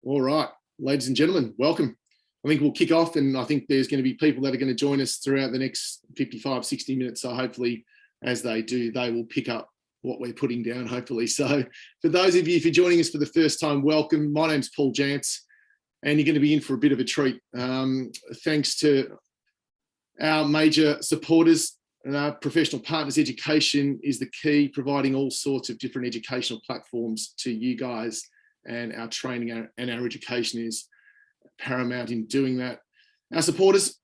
All right, ladies and gentlemen, welcome. I think we'll kick off, and I think there's going to be people that are going to join us throughout the next 55, 60 minutes. So hopefully as they do, they will pick up what we're putting down, hopefully. So for those of you, if you're joining us for the first time, welcome. My name's Paul Jantz, and you're going to be in for a bit of a treat. Thanks to our major supporters. Professional Partners Education is the key, providing all sorts of different educational platforms to you guys, and our training and our education is paramount in doing that. Our supporters,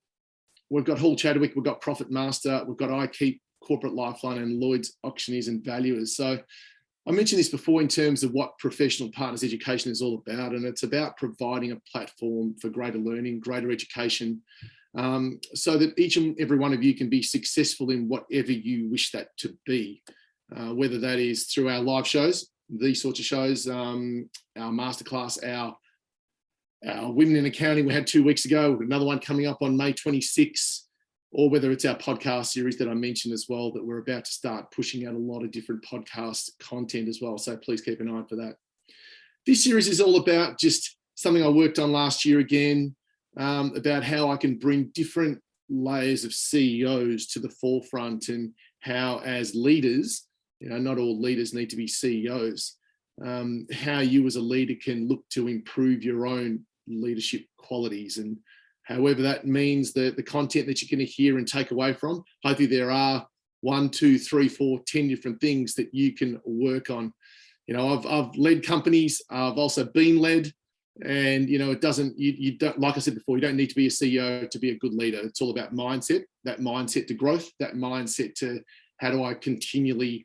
we've got Hall Chadwick, we've got Profit Master, we've got iKeep, Corporate Lifeline, and Lloyd's Auctioneers and Valuers. So I mentioned this before in terms of what Professional Partners Education is all about, and it's about providing a platform for greater learning, greater education, so that each and every one of you can be successful in whatever you wish that to be, whether that is through our live shows, these sorts of shows, our masterclass, our Women in Accounting we had 2 weeks ago, we've got another one coming up on May 26th, or whether it's our podcast series that I mentioned as well, that we're about to start pushing out a lot of different podcast content as well. So please keep an eye for that. This series is all about just something I worked on last year again, about how I can bring different layers of CEOs to the forefront, and how as leaders, not all leaders need to be CEOs, how you as a leader can look to improve your own leadership qualities, and however that means the content that you're going to hear and take away from. Hopefully there are 1, 2, 3, 4, 10 different things that you can work on. I've led companies, I've also been led, and it doesn't, you don't, like I said before, you don't need to be a CEO to be a good leader. It's all about mindset, that mindset to growth, that mindset to how do I continually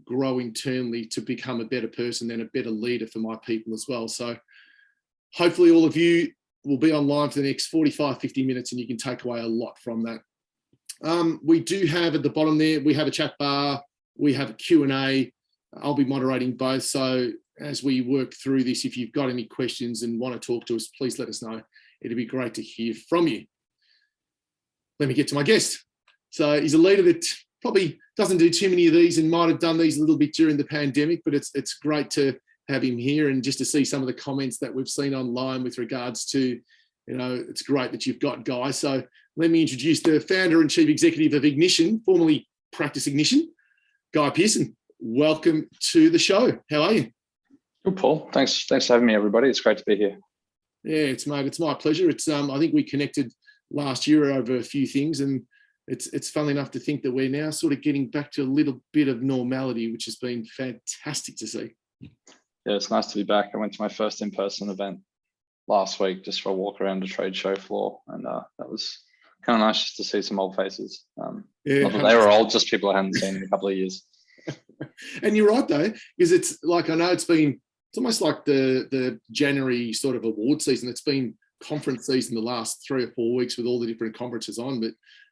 grow internally to become a better person and a better leader for my people as well. So hopefully all of you will be online for the next 45, 50 minutes, and you can take away a lot from that. We do have at the bottom there, we have a chat bar, we have a Q&A. I'll be moderating both. So as we work through this, if you've got any questions and want to talk to us, please let us know. It'd be great to hear from you. Let me get to my guest. So he's a leader that probably doesn't do too many of these, and might have done these a little bit during the pandemic, but it's great to have him here, and just to see some of the comments that we've seen online with regards to, it's great that you've got Guy. So let me introduce the founder and chief executive of Ignition, formerly Practice Ignition, Guy Pearson. Welcome to the show. How are you? Good, Paul. Thanks for having me, everybody. It's great to be here. Yeah, it's my pleasure. It's I think we connected last year over a few things, and it's fun enough to think that we're now sort of getting back to a little bit of normality, which has been fantastic to see. Yeah, it's nice to be back. I went to my first in-person event last week just for a walk around the trade show floor, and that was kind of nice just to see some old faces. Yeah, not that they were old, just people I hadn't seen in a couple of years. And you're right though, because it's like, I know it's almost like the January sort of award season. It's been conference season the last 3 or 4 weeks with all the different conferences on,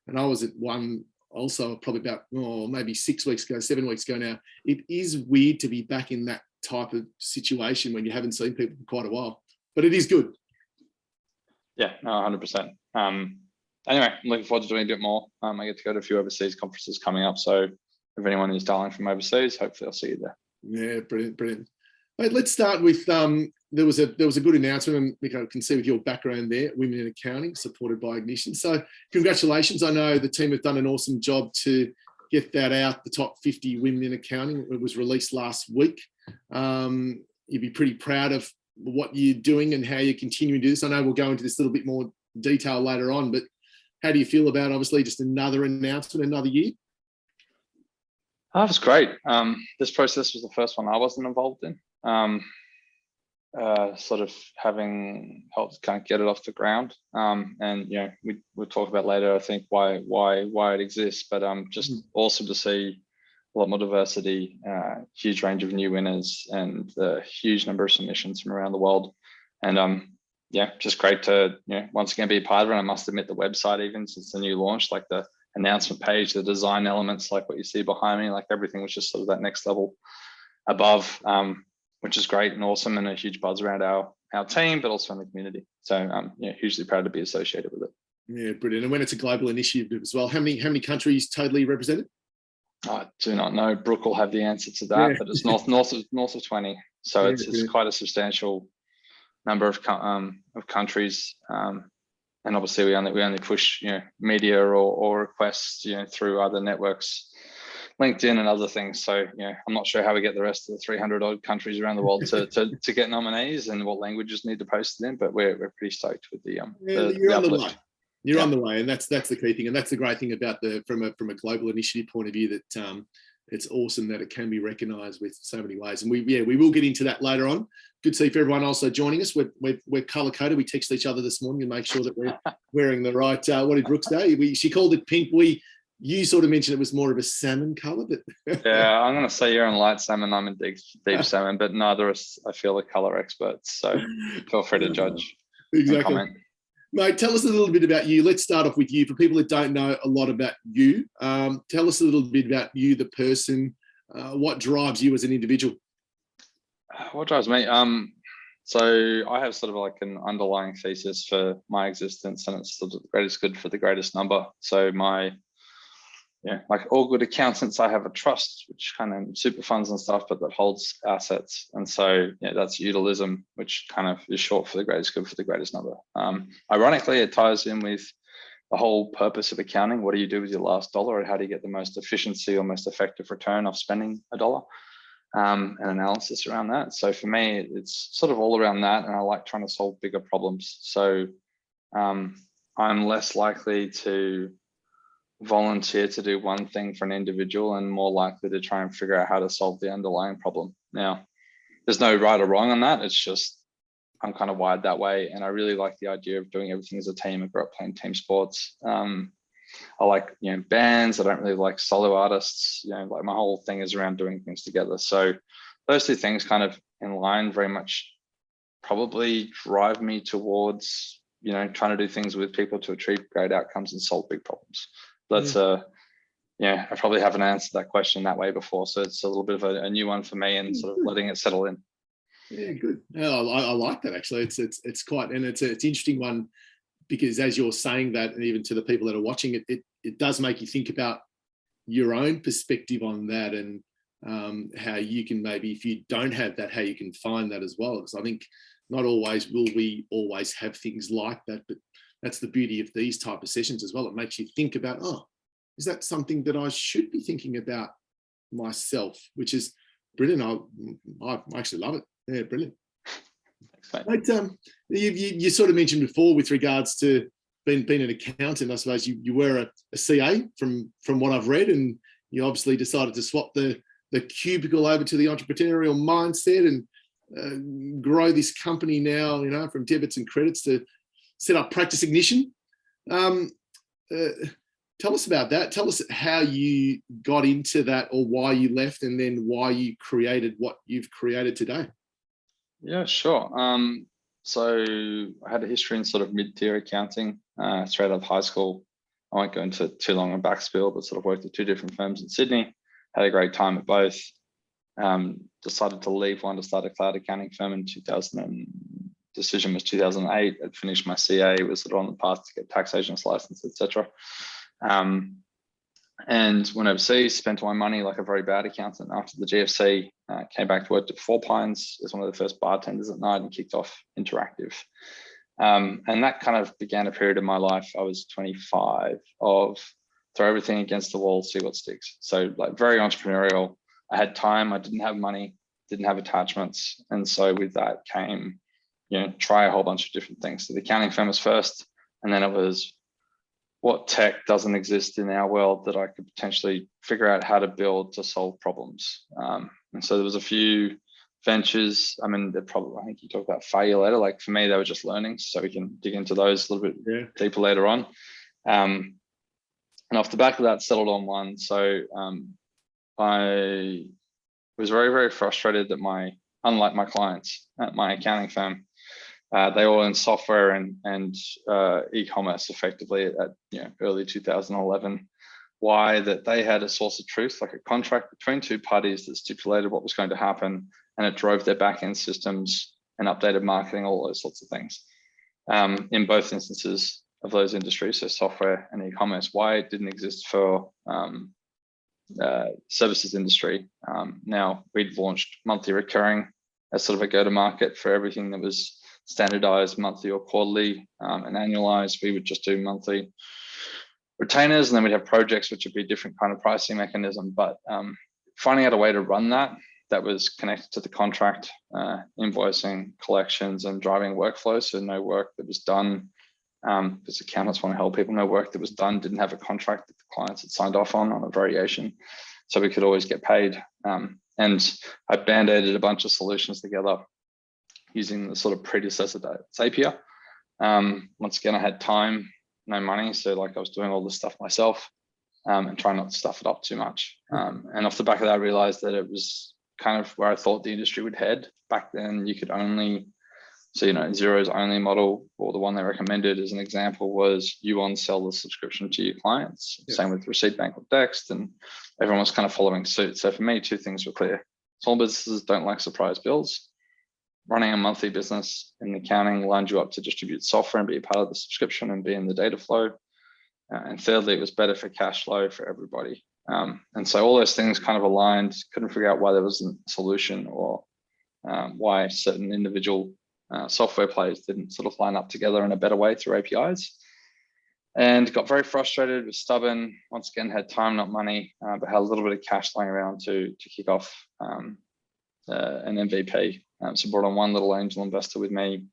and I was at one also probably about maybe 6 weeks ago, 7 weeks ago now. It is weird to be back in that type of situation when you haven't seen people for quite a while, but it is good. Yeah, no, 100%. Anyway, I'm looking forward to doing a bit more. I get to go to a few overseas conferences coming up, so if anyone is dialing from overseas, hopefully I'll see you there. Yeah, brilliant. Right, let's start with there was a good announcement, and I can see with your background there, Women in Accounting, supported by Ignition. So congratulations. I know the team have done an awesome job to get that out, the top 50 women in accounting. It was released last week. You'd be pretty proud of what you're doing and how you're continuing to do this. I know we'll go into this a little bit more detail later on, but how do you feel about, obviously, just another announcement, another year? Oh, it was great. This process was the first one I wasn't involved in. Sort of having helped kind of get it off the ground. And we'll talk about later, I think, why it exists, but just awesome to see a lot more diversity, huge range of new winners, and a huge number of submissions from around the world. And just great to once again be a part of it. I must admit, the website, even since the new launch, like the announcement page, the design elements, like what you see behind me, like everything was just sort of that next level above, which is great and awesome, and a huge buzz around our team, but also in the community. So hugely proud to be associated with it. Yeah, brilliant. And when it's a global initiative as well, how many countries totally represented? I do not know. Brooke will have the answer to that, but it's north of 20. So it's quite a substantial number of countries, and obviously we only push media or requests through other networks, LinkedIn and other things. So I'm not sure how we get the rest of the 300 odd countries around the world to get nominees and what languages need to post it in, but we're pretty stoked with the you're on uplift. the way. You're on the way, and that's the key thing, and that's the great thing about from a global initiative point of view, that it's awesome that it can be recognised with so many ways. And we will get into that later on. Good to see for everyone also joining us. We're colour coded. We text each other this morning and make sure that we're wearing the right. What did Brooke say? She called it pink. You sort of mentioned it was more of a salmon colour, but yeah, I'm going to say you're in light salmon. I'm in deep salmon, but neither of us, I feel, are colour experts. So feel free to judge. Exactly. And comment. Mate, tell us a little bit about you. Let's start off with you. For people that don't know a lot about you, tell us a little bit about you, the person. What drives you as an individual? What drives me? So I have sort of like an underlying thesis for my existence, and it's sort of the greatest good for the greatest number. So like all good accountants, I have a trust, which kind of super funds and stuff, but that holds assets. And so that's utilism, which kind of is short for the greatest good for the greatest number. Ironically, it ties in with the whole purpose of accounting. What do you do with your last dollar, and how do you get the most efficiency or most effective return of spending a dollar? And analysis around that. So for me, it's sort of all around that, and I like trying to solve bigger problems. So I'm less likely to volunteer to do one thing for an individual and more likely to try and figure out how to solve the underlying problem. Now, there's no right or wrong on that. It's just I'm kind of wired that way, and I really like the idea of doing everything as a team. I grew up playing team sports. I like bands. I don't really like solo artists. Like my whole thing is around doing things together. So those two things kind of in line very much probably drive me towards trying to do things with people to achieve great outcomes and solve big problems. That's I probably haven't answered that question that way before, so it's a little bit of a new one for me, and sort of letting it settle in. Yeah, good. I like that actually. It's quite, and it's an interesting one, because as you're saying that, and even to the people that are watching it, it does make you think about your own perspective on that, and how you can maybe, if you don't have that, how you can find that as well. Because I think not always will we always have things like that, but that's the beauty of these type of sessions as well. It makes you think about, is that something that I should be thinking about myself, which is brilliant. I actually love it. Yeah, brilliant. Thanks, mate. You sort of mentioned before with regards to being an accountant, I suppose you were a CA from what I've read, and you obviously decided to swap the cubicle over to the entrepreneurial mindset and grow this company now, from debits and credits to set up Practice Ignition. Tell us about that. Tell us how you got into that, or why you left, and then why you created what you've created today. Yeah, sure. So I had a history in sort of mid-tier accounting straight out of high school. I won't go into too long a backspill, but sort of worked at two different firms in Sydney. Had a great time at both. Decided to leave one to start a cloud accounting firm in 2000. Decision was 2008. I'd finished my CA, was sort of on the path to get tax agent's license, etc. And went overseas, spent all my money like a very bad accountant after the GFC. Came back to work at Four Pines as one of the first bartenders at night and kicked off Interactive. And that kind of began a period of my life. I was 25 of throw everything against the wall, see what sticks. So like very entrepreneurial. I had time, I didn't have money, didn't have attachments. And so with that came, try a whole bunch of different things. So the accounting firm was first, and then it was, what tech doesn't exist in our world that I could potentially figure out how to build to solve problems. And so there was a few ventures. I mean, I think you talked about failure later. Like for me, they were just learnings, so we can dig into those a little bit deeper later on. And off the back of that, settled on one. So I was very, very frustrated that unlike my clients at my accounting firm, they all in software and e-commerce effectively at early 2011. Why? That they had a source of truth, like a contract between two parties that stipulated what was going to happen, and it drove their back-end systems and updated marketing, all those sorts of things. In both instances of those industries, so software and e-commerce, why it didn't exist for services industry. Now we'd launched monthly recurring as sort of a go-to-market for everything that was standardized monthly or quarterly, and annualized, we would just do monthly retainers, and then we'd have projects, which would be a different kind of pricing mechanism. But finding out a way to run that was connected to the contract, invoicing, collections, and driving workflow. So no work that was done, because accountants want to help people, no work that was done didn't have a contract that the clients had signed off on a variation. So we could always get paid. And I band-aided a bunch of solutions together using the sort of predecessor to Zapier. Once again, I had time, no money. So like I was doing all this stuff myself, and trying not to stuff it up too much. And off the back of that, I realized that it was kind of where I thought the industry would head. Back then, you could only, so, Xero's only model, or the one they recommended as an example, was you on-sell the subscription to your clients. Yes. Same with Receipt Bank or Dext, and everyone was kind of following suit. So for me, two things were clear. Small businesses don't like surprise bills. Running a monthly business in accounting lined you up to distribute software and be a part of the subscription and be in the data flow. And thirdly, it was better for cash flow for everybody. And so all those things kind of aligned. Couldn't figure out why there wasn't a solution, or why certain individual software players didn't sort of line up together in a better way through APIs. And got very frustrated, was stubborn. Once again, had time, not money, but had a little bit of cash lying around to kick off an MVP. So brought on one little angel investor with me,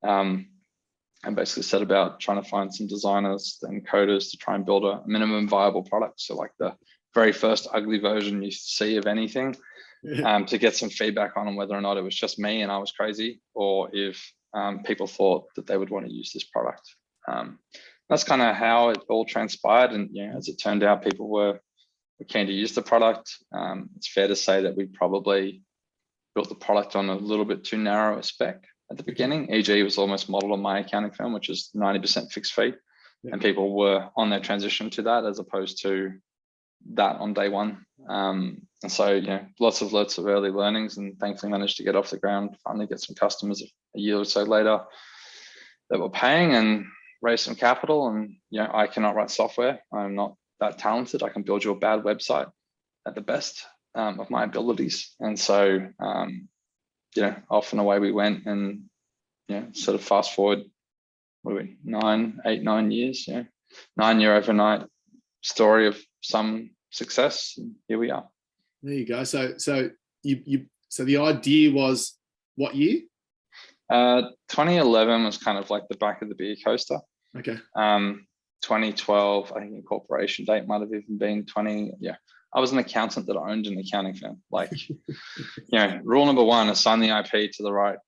and basically set about trying to find some designers and coders to try and build a minimum viable product. So like the very first ugly version you see of anything, to get some feedback on whether or not it was just me and I was crazy, or if people thought that they would want to use this product. That's kind of how it all transpired. And as it turned out, people were keen to use the product. It's fair to say that we probably built the product on a little bit too narrow a spec at the beginning. E.g., it was almost modeled on my accounting firm, which is 90% fixed fee. And people were on their transition to that as opposed to that on day one. And so, lots of early learnings, and thankfully managed to get off the ground, finally get some customers a year or so later that were paying, and raise some capital. And, I cannot write software. I'm not that talented. I can build you a bad website at the best of my abilities. And so, off and away we went, and, sort of fast forward, what are we, 9 years, 9-year overnight story of some success. And here we are. There you go. So the idea was what year? 2011 was kind of like the back of the beer coaster. Okay. 2012, I think incorporation date might have even been 20. Yeah. I was an accountant that owned an accounting firm. Like, rule number one, assign the IP to the right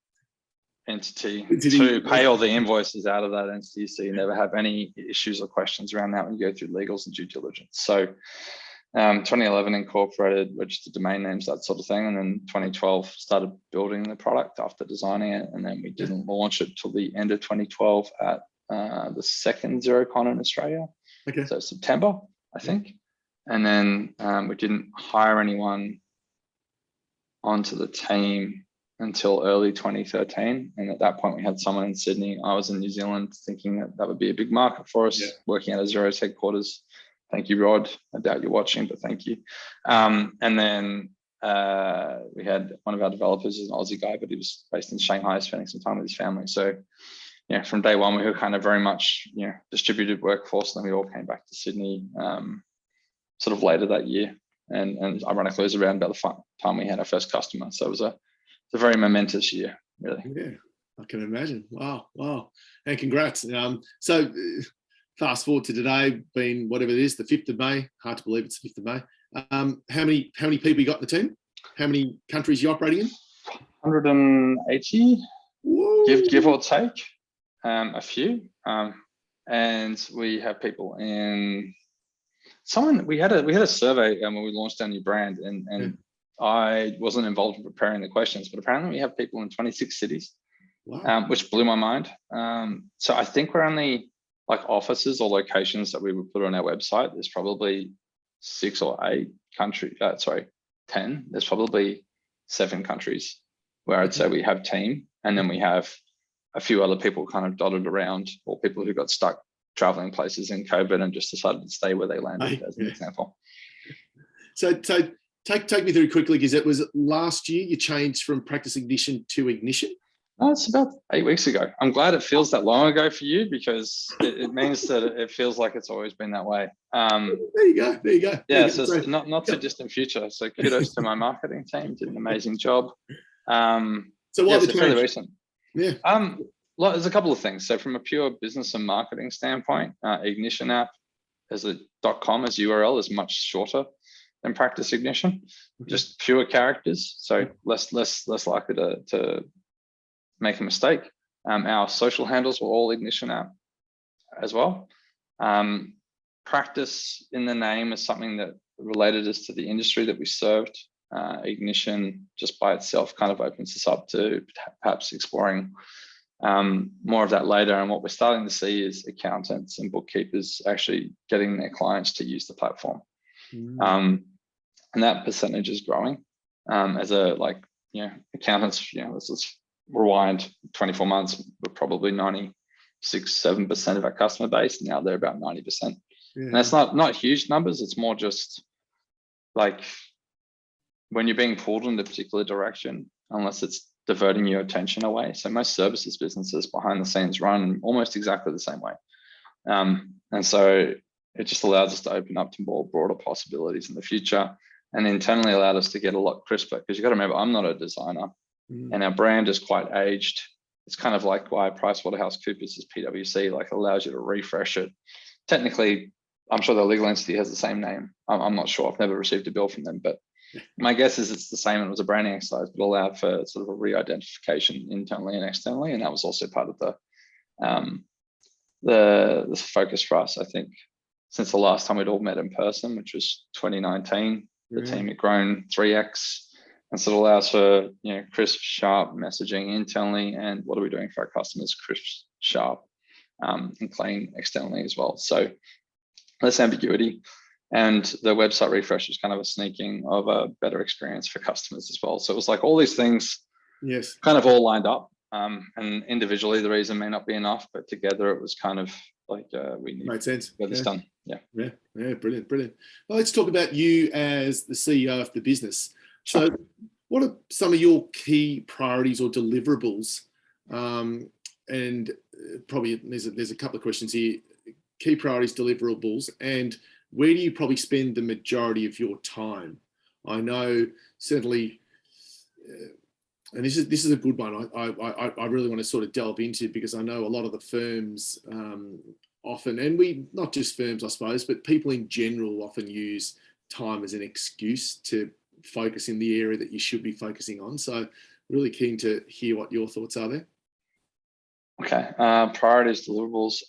entity. Two, pay all the invoices out of that entity, so you never have any issues or questions around that when you go through legals and due diligence. So 2011 incorporated, registered domain names, that sort of thing. And then 2012 started building the product after designing it. And then we didn't launch it till the end of 2012 at the second Xerocon in Australia. Okay. So September, I think. And then we didn't hire anyone onto the team until early 2013. And at that point, we had someone in Sydney. I was in New Zealand, thinking that would be a big market for us, working out of Xero's headquarters. Thank you, Rod. I doubt you're watching, but thank you. And then we had one of our developers, is an Aussie guy, but he was based in Shanghai, spending some time with his family. So, from day one, we were kind of very much, distributed workforce. And then we all came back to Sydney sort of later that year. And ironically, it was around about the time we had our first customer. So it was a very momentous year, really. Yeah, I can imagine. Wow. And congrats. So fast forward to today, being whatever it is, the 5th of May. Hard to believe it's the 5th of May. How many people you got in the team? How many countries you operating in? 180, give or take, a few. And we have people in. We had a survey when we launched our new brand, and I wasn't involved in preparing the questions, but apparently we have people in 26 cities, which blew my mind. So I think we're only, like, offices or locations that we would put on our website. There's probably 6 or 8 countries. 10. There's probably 7 countries where I'd say we have team, and then we have a few other people kind of dotted around, or people who got stuck traveling places in COVID and just decided to stay where they landed, as an example. So take me through quickly, because it was last year you changed from Practice Ignition to Ignition. Oh, it's about 8 weeks ago. I'm glad it feels that long ago for you, because it means that it feels like it's always been that way. There you go. There you go. Yeah, so it's not too distant future. So kudos to my marketing team, did an amazing job. So why the fairly change? recent. Yeah. There's a couple of things. So from a pure business and marketing standpoint, Ignition app as a .com as URL is much shorter than Practice Ignition, just pure characters. So less likely to make a mistake. Our social handles were all Ignition app as well. Practice in the name is something that related us to the industry that we served. Ignition just by itself kind of opens us up to perhaps exploring more of that later. And what we're starting to see is accountants and bookkeepers actually getting their clients to use the platform. And that percentage is growing. As a, accountants, let's rewind 24 months, we're probably 96-7% of our customer base. Now they're about 90%. And that's not huge numbers. It's more just like when you're being pulled in a particular direction, unless it's diverting your attention away. So most services businesses behind the scenes run almost exactly the same way. And so it just allows us to open up to more broader possibilities in the future, and internally allowed us to get a lot crisper, because you got to remember, I'm not a designer and our brand is quite aged. It's kind of like why PricewaterhouseCoopers is PwC, like allows you to refresh it. Technically, I'm sure the legal entity has the same name. I'm not sure. I've never received a bill from them, but my guess is it's the same. It was a branding exercise, but allowed for sort of a re-identification internally and externally. And that was also part of the focus for us, I think, since the last time we'd all met in person, which was 2019. The team had grown 3x. And so it allows for, crisp, sharp messaging internally. And what are we doing for our customers? Crisp, sharp, and clean externally as well. So less ambiguity. And the website refresh was kind of a sneaking of a better experience for customers as well. So it was like all these things kind of all lined up. And individually, the reason may not be enough, but together it was kind of like we need to get this done. Yeah, brilliant. Well, let's talk about you as the CEO of the business. Sure. So what are some of your key priorities or deliverables? And probably there's a couple of questions here. Key priorities, deliverables, and where do you probably spend the majority of your time? I know certainly, and this is a good one. I really want to sort of delve into, because I know a lot of the firms often, and not just firms, I suppose, but people in general often use time as an excuse to focus in the area that you should be focusing on. So really keen to hear what your thoughts are there. Okay, priorities, deliverables.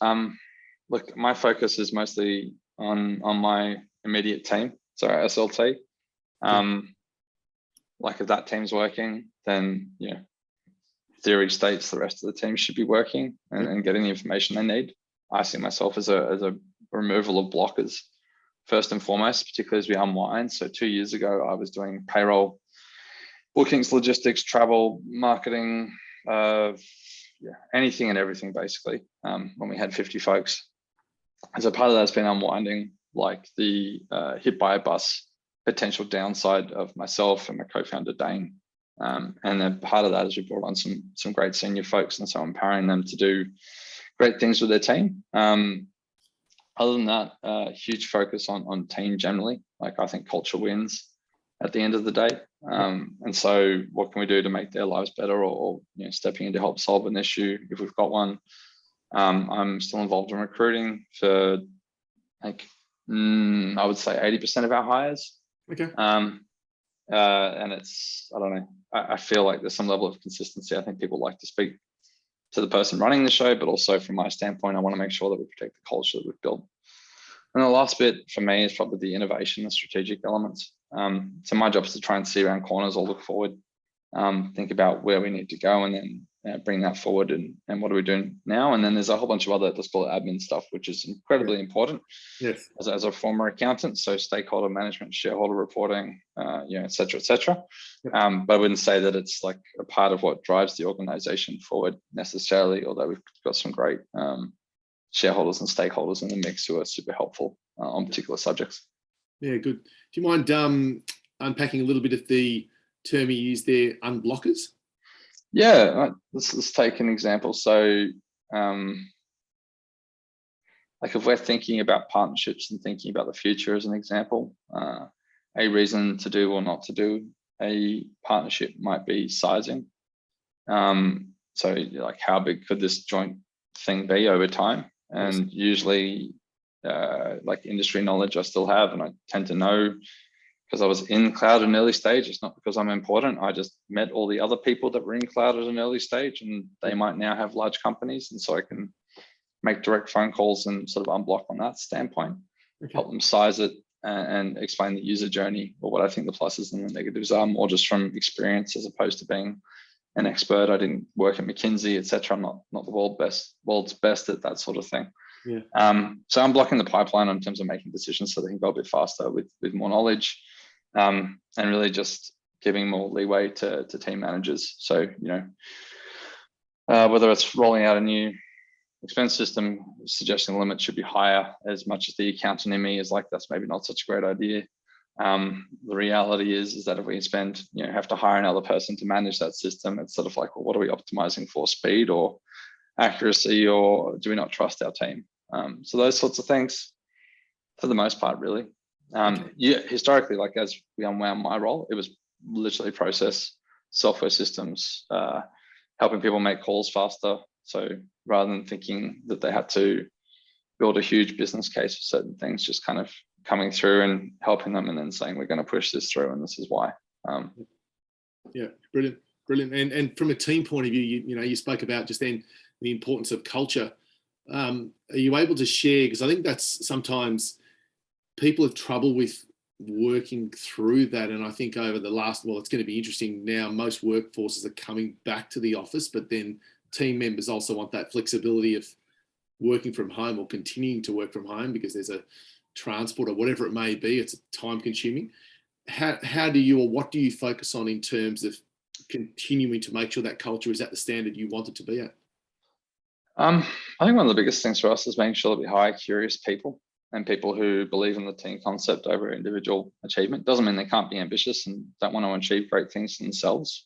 Look, my focus is mostly on my immediate team, so our SLT. Like if that team's working, then theory states the rest of the team should be working and getting the information they need. I see myself as a removal of blockers first and foremost, particularly as we unwind. So 2 years ago, I was doing payroll, bookings, logistics, travel, marketing, anything and everything basically. When we had 50 folks. And so part of that's been unwinding, like the hit by a bus potential downside of myself and my co-founder Dane. And then part of that is we brought on some great senior folks, and so empowering them to do great things with their team. Other than that, huge focus on team generally. Like I think culture wins at the end of the day. And so what can we do to make their lives better, or stepping in to help solve an issue if we've got one. I'm still involved in recruiting for I would say 80% of our hires. Okay. And it's, I don't know, I feel like there's some level of consistency. I think people like to speak to the person running the show, but also from my standpoint, I want to make sure that we protect the culture that we've built. And the last bit for me is probably the innovation and strategic elements. So my job is to try and see around corners or look forward, think about where we need to go, and then bring that forward and what are we doing now. And then there's a whole bunch of other, let's call it admin stuff, which is incredibly important. Yes. As a former accountant, so stakeholder management, shareholder reporting, et cetera, et cetera. Yep. But I wouldn't say that it's like a part of what drives the organization forward necessarily, although we've got some great shareholders and stakeholders in the mix who are super helpful on particular subjects. Yeah, good. Do you mind unpacking a little bit of the term you used there, unblockers? Yeah, let's take an example. So like if we're thinking about partnerships and thinking about the future as an example, a reason to do or not to do a partnership might be sizing. So like how big could this joint thing be over time? And usually like industry knowledge I still have, and I tend to know because I was in cloud at an early stage. It's not because I'm important. I just met all the other people that were in cloud at an early stage, and they might now have large companies. And so I can make direct phone calls and sort of unblock on that standpoint, help them size it and explain the user journey or what I think the pluses and the negatives are, more just from experience as opposed to being an expert. I didn't work at McKinsey, etc. I'm not the world's best at that sort of thing. So I'm blocking the pipeline in terms of making decisions so they can go a bit faster with more knowledge, and really just giving more leeway to team managers. So whether it's rolling out a new expense system, suggesting the limit should be higher, as much as the accountant in me is like, that's maybe not such a great idea. The reality is that if we have to hire another person to manage that system, it's sort of like, well, what are we optimizing for, speed or accuracy, or do we not trust our team? So those sorts of things, for the most part, really. Historically, like as we unwound my role, it was literally process, software systems, helping people make calls faster. So rather than thinking that they had to build a huge business case for certain things, just kind of coming through and helping them and then saying, we're going to push this through and this is why. Yeah, brilliant. And from a team point of view, you spoke about just then the importance of culture. Are you able to share, because I think that's sometimes people have trouble with working through that. And I think over the last, it's going to be interesting now, most workforces are coming back to the office, but then team members also want that flexibility of working from home or continuing to work from home because there's a transport or whatever it may be. It's time consuming. How do you, or what do you focus on in terms of continuing to make sure that culture is at the standard you want it to be at? I think one of the biggest things for us is making sure that we hire curious people and people who believe in the team concept over individual achievement. Doesn't mean they can't be ambitious and don't want to achieve great things themselves.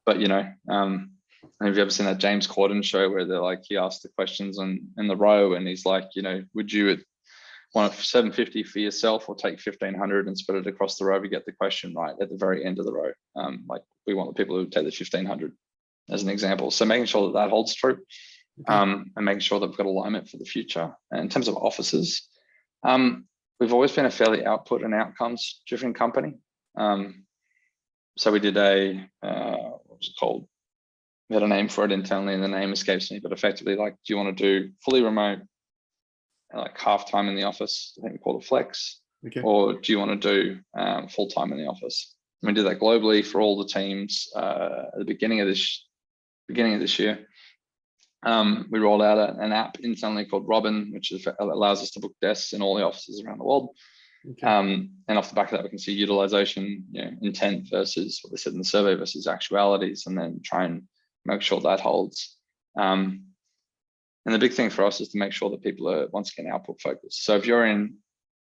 But have you ever seen that James Corden show where they're like, he asked the questions in the row and he's like, would you want 750 for yourself or take 1500 and spread it across the row to get the question right at the very end of the row? Like we want the people who take the 1500 as an example. So making sure that holds true, and making sure that we've got alignment for the future. And in terms of offices, we've always been a fairly output and outcomes driven company. So we did what was it called? We had a name for it internally and the name escapes me, but effectively, like, do you want to do fully remote, like half time in the office? I think we call it flex. Or do you want to do full time in the office? And we did that globally for all the teams at the beginning of this year. We rolled out an app internally called Robin, which allows us to book desks in all the offices around the world. And off the back of that, we can see utilization, intent versus what they said in the survey versus actualities, and then try and make sure that holds. And the big thing for us is to make sure that people are, once again, output focused. So if you're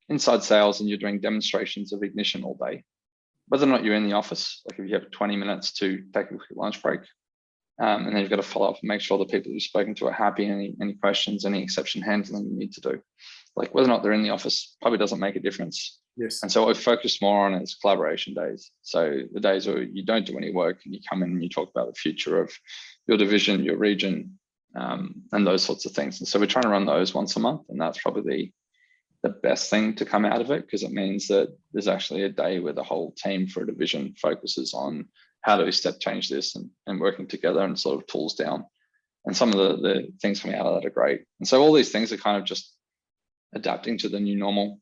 inside sales and you're doing demonstrations of Ignition all day, whether or not you're in the office, like if you have 20 minutes to take a quick lunch break, and then you've got to follow up and make sure the people you've spoken to are happy. Any questions, any exception handling you need to do, like whether or not they're in the office, probably doesn't make a difference. And so what we've focused more on is collaboration days. So the days where you don't do any work and you come in and you talk about the future of your division, your region, and those sorts of things. And so we're trying to run those once a month, and that's probably the best thing to come out of it, because it means that there's actually a day where the whole team for a division focuses on how do we step change this and working together and sort of tools down. And some of the things coming out of that are great. And so all these things are kind of just adapting to the new normal.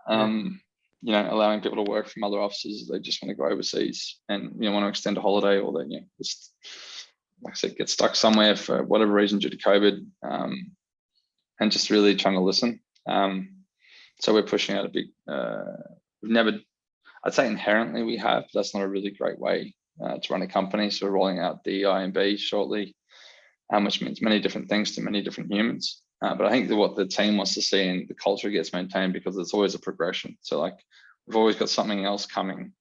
Allowing people to work from other offices. They just want to go overseas and want to extend a holiday, or they just, like I said, get stuck somewhere for whatever reason due to COVID, and just really trying to listen. So we're pushing out a big. We've never, I'd say inherently we have, but that's not a really great way to run a company. So we're rolling out DEI and B shortly, which means many different things to many different humans. But I think that what the team wants to see and the culture gets maintained, because it's always a progression. So like we've always got something else coming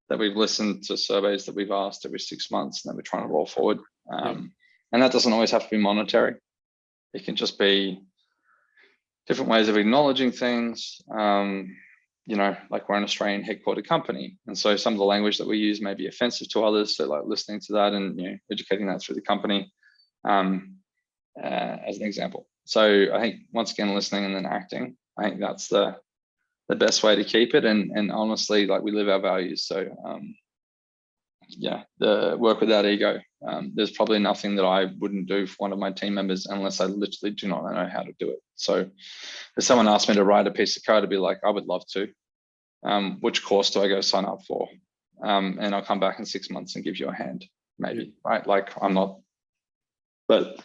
that we've listened to surveys that we've asked every 6 months, and then we're trying to roll forward. And that doesn't always have to be monetary. It can just be different ways of acknowledging things. You know, like we're an Australian headquartered company, and so some of the language that we use may be offensive to others. So like listening to that and, you know, educating that through the company, as an example. So I think once again, listening and then acting, I think that's the best way to keep it. And honestly, like we live our values. So yeah, the work without ego. There's probably nothing that I wouldn't do for one of my team members unless I literally do not know how to do it. So if someone asked me to write a piece of code, I'd be like, I would love to. Which course do I go sign up for? And I'll come back in 6 months and give you a hand, maybe, right? Like I'm not, but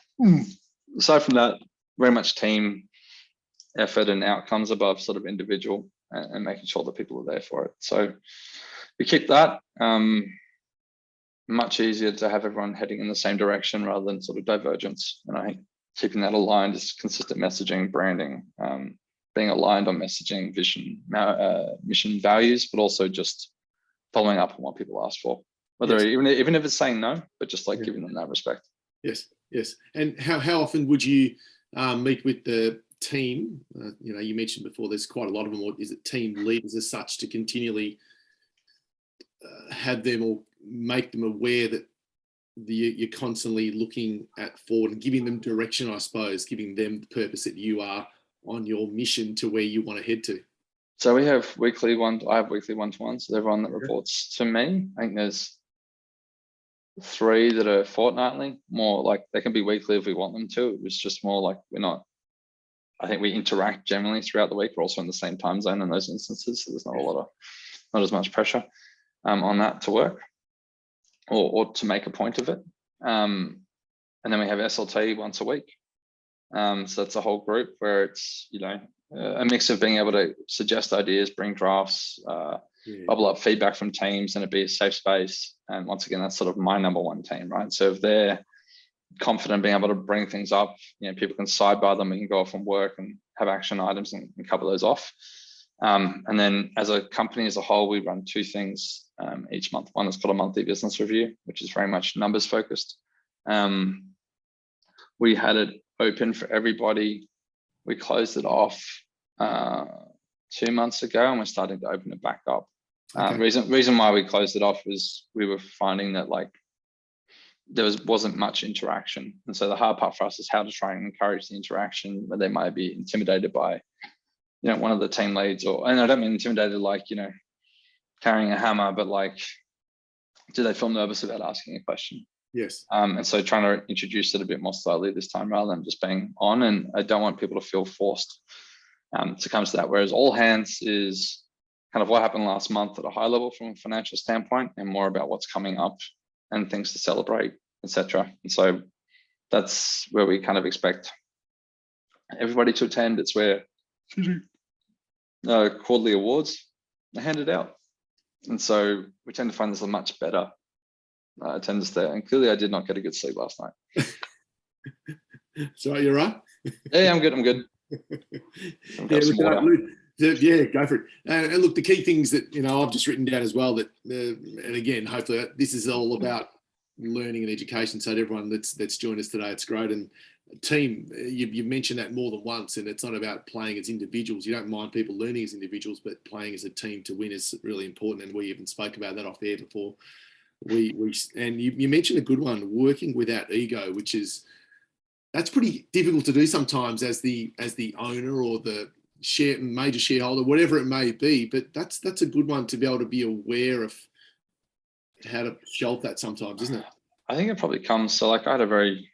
aside from that, very much team effort and outcomes above sort of individual, and making sure that people are there for it. So we keep that. Much easier to have everyone heading in the same direction rather than sort of divergence. And I think keeping that aligned is consistent messaging, branding, being aligned on messaging, vision, mission, values, but also just following up on what people ask for, whether even if it's saying no, but just like giving them that respect. Yes. And how often would you meet with the team? You know, you mentioned before there's quite a lot of them. Or is it team leaders as such to continually have them or make them aware that you're constantly looking at forward and giving them direction, I suppose, giving them the purpose that you are on your mission to where you want to head to? So we have I have weekly one-to-ones with everyone that reports to me. I think there's 3 that are fortnightly, more like they can be weekly if we want them to. It was just more like I think we interact generally throughout the week. We're also in the same time zone in those instances, so there's not as much pressure on that to work or to make a point of it. And then we have SLT once a week. So that's a whole group where it's, you know, a mix of being able to suggest ideas, bring drafts, bubble up feedback from teams, and it be a safe space. And once again, that's sort of my number one team, right? So if they're confident being able to bring things up, you know, people can sidebar them, we can go off and work and have action items and cover those off. And then as a company as a whole, we run 2 things each month. One is called a monthly business review, which is very much numbers focused. We had it open for everybody. We closed it off 2 months ago, and we're starting to open it back up. Reason why we closed it off was we were finding that like there wasn't much interaction, and so the hard part for us is how to try and encourage the interaction where they might be intimidated by, you know, one of the team leads, and I don't mean intimidated like, you know, carrying a hammer, but like, do they feel nervous about asking a question? Yes. And so trying to introduce it a bit more slowly this time rather than just being on. And I don't want people to feel forced to come to that. Whereas all hands is kind of what happened last month at a high level from a financial standpoint, and more about what's coming up and things to celebrate, etc. And so that's where we kind of expect everybody to attend. It's where quarterly awards are handed out. And so we tend to find this a much better attendance there. And clearly I did not get a good sleep last night. So you're right? Yeah, I'm good. Yeah, go for it. And look, the key things that, you know, I've just written down as well that, and again, hopefully this is all about learning and education. So to everyone that's joined us today, it's great. And team, you've mentioned that more than once, and it's not about playing as individuals. You don't mind people learning as individuals, but playing as a team to win is really important. And we even spoke about that off air before. And you mentioned a good one, working without ego, which is, that's pretty difficult to do sometimes as the owner or the major shareholder, whatever it may be. But that's a good one to be able to be aware of how to shelf that sometimes, isn't it? I think it probably comes. So like I had a very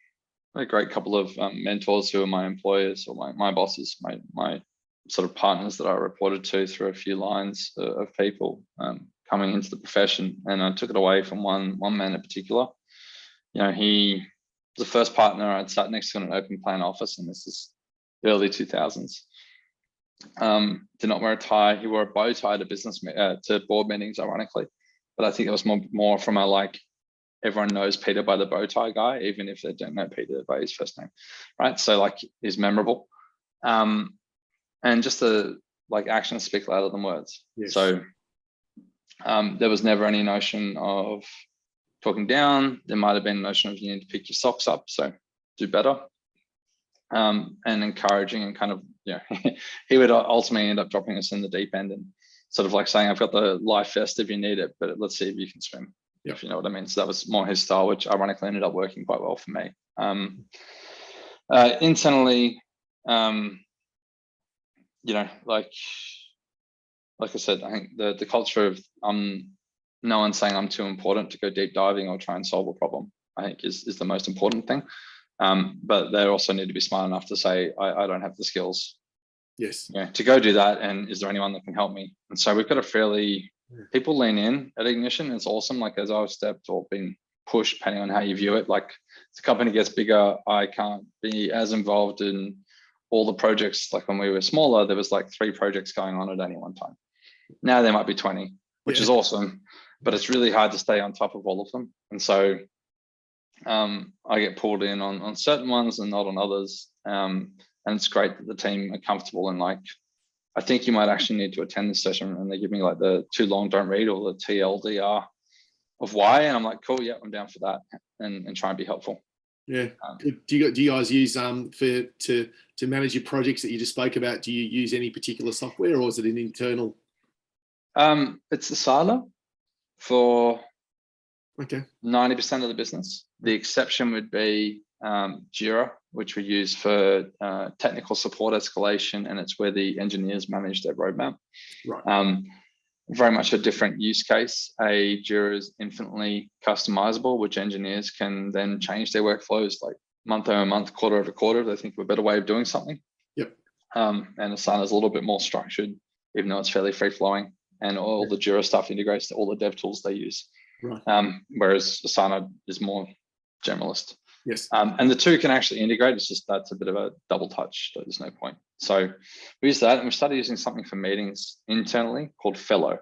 great couple of mentors who are my employers or my bosses, my sort of partners that I reported to through a few lines of people coming into the profession. And I took it away from one man in particular. You know, he was the first partner I'd sat next to in an open plan office, and this is early 2000s. Did not wear a tie. He wore a bow tie to board meetings, ironically. But I think it was more from a like, everyone knows Peter by the bow tie guy, even if they don't know Peter by his first name, right? So like, he's memorable. And just the like actions speak louder than words. Yes. So There was never any notion of talking down. There might have been a notion of you need to pick your socks up, so do better. And encouraging and kind of, he would ultimately end up dropping us in the deep end and sort of like saying, I've got the life vest if you need it, but let's see if you can swim, if you know what I mean. So that was more his style, which ironically ended up working quite well for me. Internally, like I said, I think the culture of no one saying I'm too important to go deep diving or try and solve a problem, I think is the most important thing. But they also need to be smart enough to say, I don't have the skills to go do that. And is there anyone that can help me? And so we've got people lean in at Ignition. It's awesome. Like as I've stepped or been pushed, depending on how you view it, like as the company gets bigger, I can't be as involved in all the projects. Like when we were smaller, there was like 3 projects going on at any one time. Now there might be 20, which is awesome, but it's really hard to stay on top of all of them. And so I get pulled in on certain ones and not on others. And it's great that the team are comfortable and like, I think you might actually need to attend this session, and they give me like the too long don't read or the TLDR of why. And I'm like, cool, yeah, I'm down for that, and try and be helpful. Yeah. Do you guys use to manage your projects that you just spoke about? Do you use any particular software, or is it an internal? It's Asana for 90% of the business. The exception would be Jira, which we use for technical support escalation, and it's where the engineers manage their roadmap. Right. Very much a different use case. Jira is infinitely customizable, which engineers can then change their workflows like month over month, quarter over quarter. They think of a better way of doing something. Yep. And Asana is a little bit more structured, even though it's fairly free flowing. And all the Jira stuff integrates to all the dev tools they use. Right. Whereas Asana is more generalist. Yes. And the two can actually integrate. It's just that's a bit of a double touch. So there's no point. So we use that, and we started using something for meetings internally called Fellow.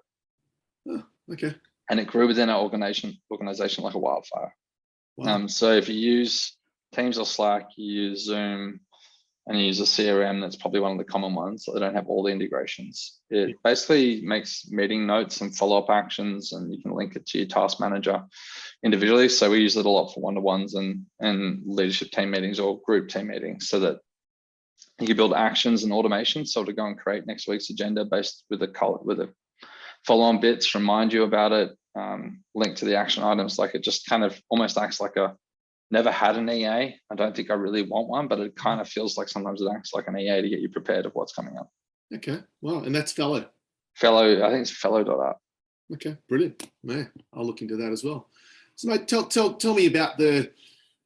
Oh, okay. And it grew within our organization like a wildfire. Wow. So if you use Teams or Slack, you use Zoom, and you use a CRM, that's probably one of the common ones. So they don't have all the integrations. It basically makes meeting notes and follow-up actions, and you can link it to your task manager individually. So we use it a lot for one-to-ones and leadership team meetings or group team meetings, so that you can build actions and automation. So to go and create next week's agenda based with a follow-on bits, remind you about it, link to the action items. Like it just kind of almost acts like never had an EA. I don't think I really want one, but it kind of feels like sometimes it acts like an EA to get you prepared of what's coming up. Okay. Wow. And that's Fellow. I think it's fellow.art. Okay. Brilliant. Man, I'll look into that as well. So mate, tell me about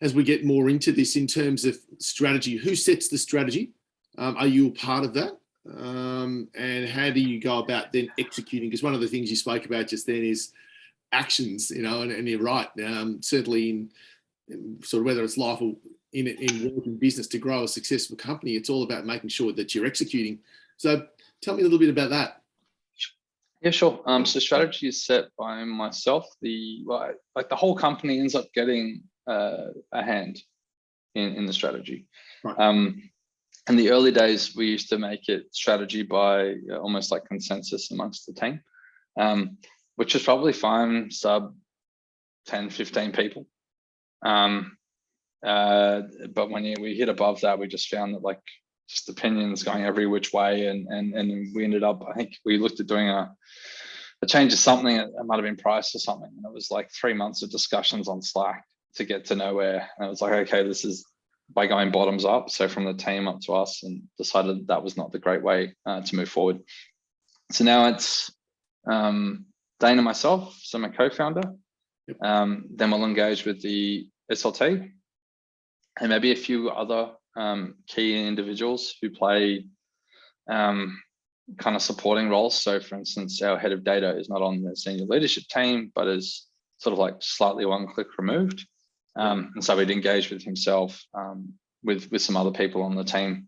as we get more into this in terms of strategy, who sets the strategy? Are you a part of that? And how do you go about then executing? Because one of the things you spoke about just then is actions, and you're right. Certainly in sort of whether it's life or in work and business, to grow a successful company, it's all about making sure that you're executing. So tell me a little bit about that. Yeah, sure. So strategy is set by myself. The whole company ends up getting a hand in the strategy. Right. In the early days, we used to make it strategy by almost like consensus amongst the team, which is probably fine, sub 10, 15 people. But when we hit above that, we just found that like just opinions going every which way, and we ended up, I think we looked at doing a change of something. It might have been price or something, and it was like 3 months of discussions on Slack to get to nowhere. And it was like, okay, this is by going bottoms up, so from the team up to us, and decided that was not the great way to move forward. So now it's Dane and myself, so my co-founder. Yep. Then we'll engage with the SLT and maybe a few other key individuals who play kind of supporting roles. So for instance, our head of data is not on the senior leadership team, but is sort of like slightly one click removed. And so we'd engage with himself, with some other people on the team.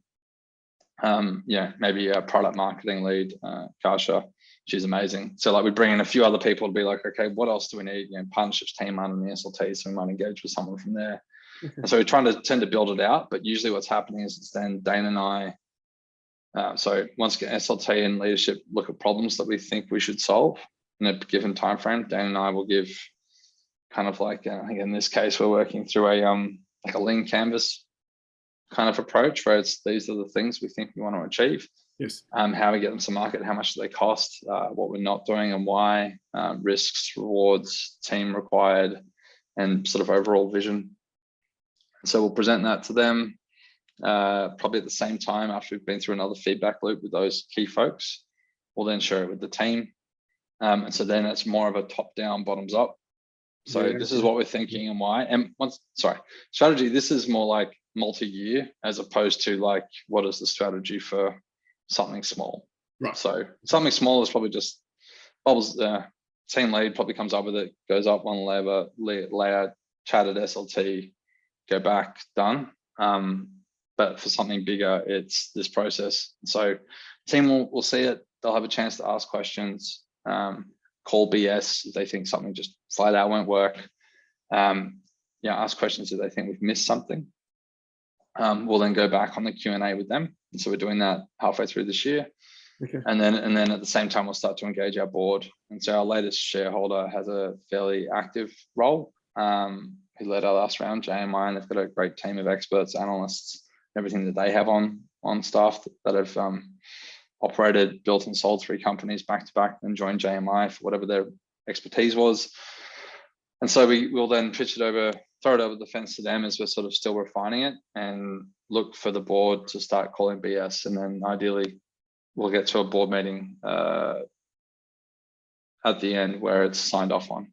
Maybe a product marketing lead, Kasha, she's amazing. So like we bring in a few other people to be like, okay, what else do we need? Partnerships team under the SLT, so we might engage with someone from there. Okay. And so we're tend to build it out, but usually what's happening is it's then Dane and I. So once again, SLT and leadership look at problems that we think we should solve. in a given time frame. Dan and I will give kind of like, I think in this case, we're working through a like a lean canvas kind of approach where it's these are the things we think we want to achieve. Yes. How we get them to market, how much do they cost, what we're not doing and why, risks, rewards, team required, and sort of overall vision. So we'll present that to them probably at the same time after we've been through another feedback loop with those key folks. We'll then share it with the team. And so then it's more of a top-down, bottoms-up. So this is what we're thinking and why. And strategy, this is more like multi-year as opposed to like, what is the strategy for something small? Right. So something small is probably just bubbles. Team lead probably comes up with it, goes up one layer, chatted SLT, go back, done. But for something bigger, it's this process. So team will see it. They'll have a chance to ask questions, call BS if they think something just flat out won't work. Ask questions if they think we've missed something. We'll then go back on the Q&A with them. And so we're doing that halfway through this year. Okay. And then at the same time, we'll start to engage our board. And so our latest shareholder has a fairly active role. He led our last round, JMI, and they've got a great team of experts, analysts, everything that they have on staff that have operated, built and sold 3 companies back to back and joined JMI for whatever their expertise was. And so we will then pitch it over, throw it over the fence to them as we're sort of still refining it and look for the board to start calling BS. And then ideally we'll get to a board meeting at the end where it's signed off on.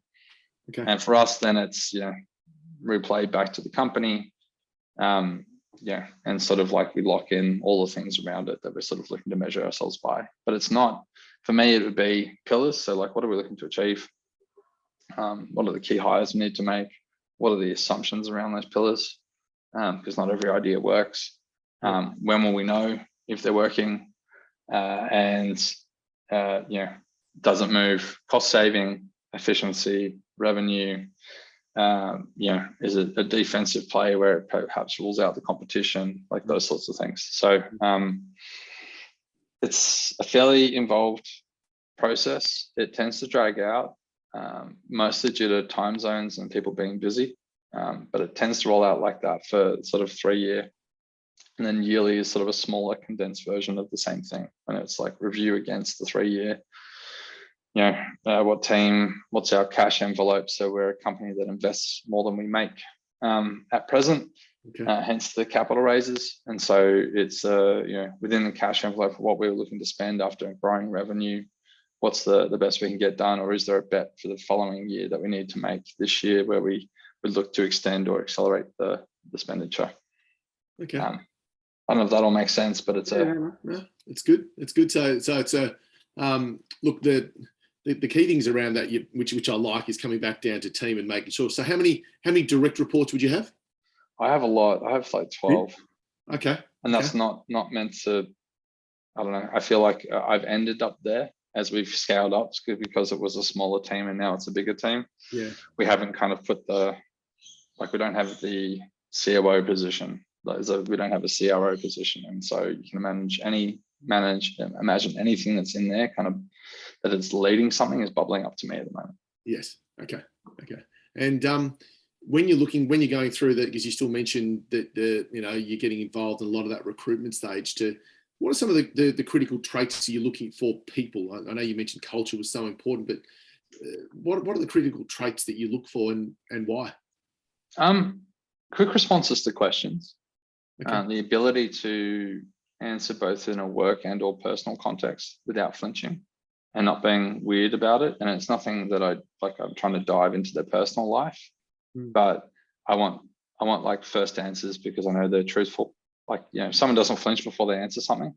Okay. And for us, then it's, replayed back to the company. And sort of like we lock in all the things around it that we're sort of looking to measure ourselves by. But it's not, for me, it would be pillars. So like, what are we looking to achieve? What are the key hires we need to make? What are the assumptions around those pillars? Because not every idea works. When will we know if they're working? Does it move? Cost saving, efficiency, revenue. Is it a defensive play where it perhaps rules out the competition, like those sorts of things. So it's a fairly involved process. It tends to drag out, mostly due to time zones and people being busy, but it tends to roll out like that for sort of 3-year. And then yearly is sort of a smaller condensed version of the same thing. And it's like review against the 3-year. What team, what's our cash envelope? So we're a company that invests more than we make at present, hence the capital raises. And so it's, within the cash envelope of what we were looking to spend after growing revenue, what's the best we can get done? Or is there a bet for the following year that we need to make this year where we would look to extend or accelerate the expenditure? Okay. I don't know if that all makes sense, but it's it's good. It's good. So it's a, look, the key things around that, which I like, is coming back down to team and making sure. So how many direct reports would you have? I have a lot. I have like 12. Okay. And that's not meant to, I don't know. I feel like I've ended up there as we've scaled up because it was a smaller team and now it's a bigger team. Yeah. We haven't kind of put we don't have the COO position. We don't have a CRO position. And so you can imagine anything that's in there kind of that it's leading something is bubbling up to me at the moment. Yes. Okay. And when you're going through that, because you still mentioned that you're getting involved in a lot of that recruitment stage, what are some of the critical traits you're looking for people? I know you mentioned culture was so important, but what are the critical traits that you look for and why? Quick responses to questions. Okay. The ability to answer both in a work and or personal context without flinching and not being weird about it. And it's nothing that I'm trying to dive into their personal life, but I want like first answers because I know they're truthful. Like, if someone doesn't flinch before they answer something,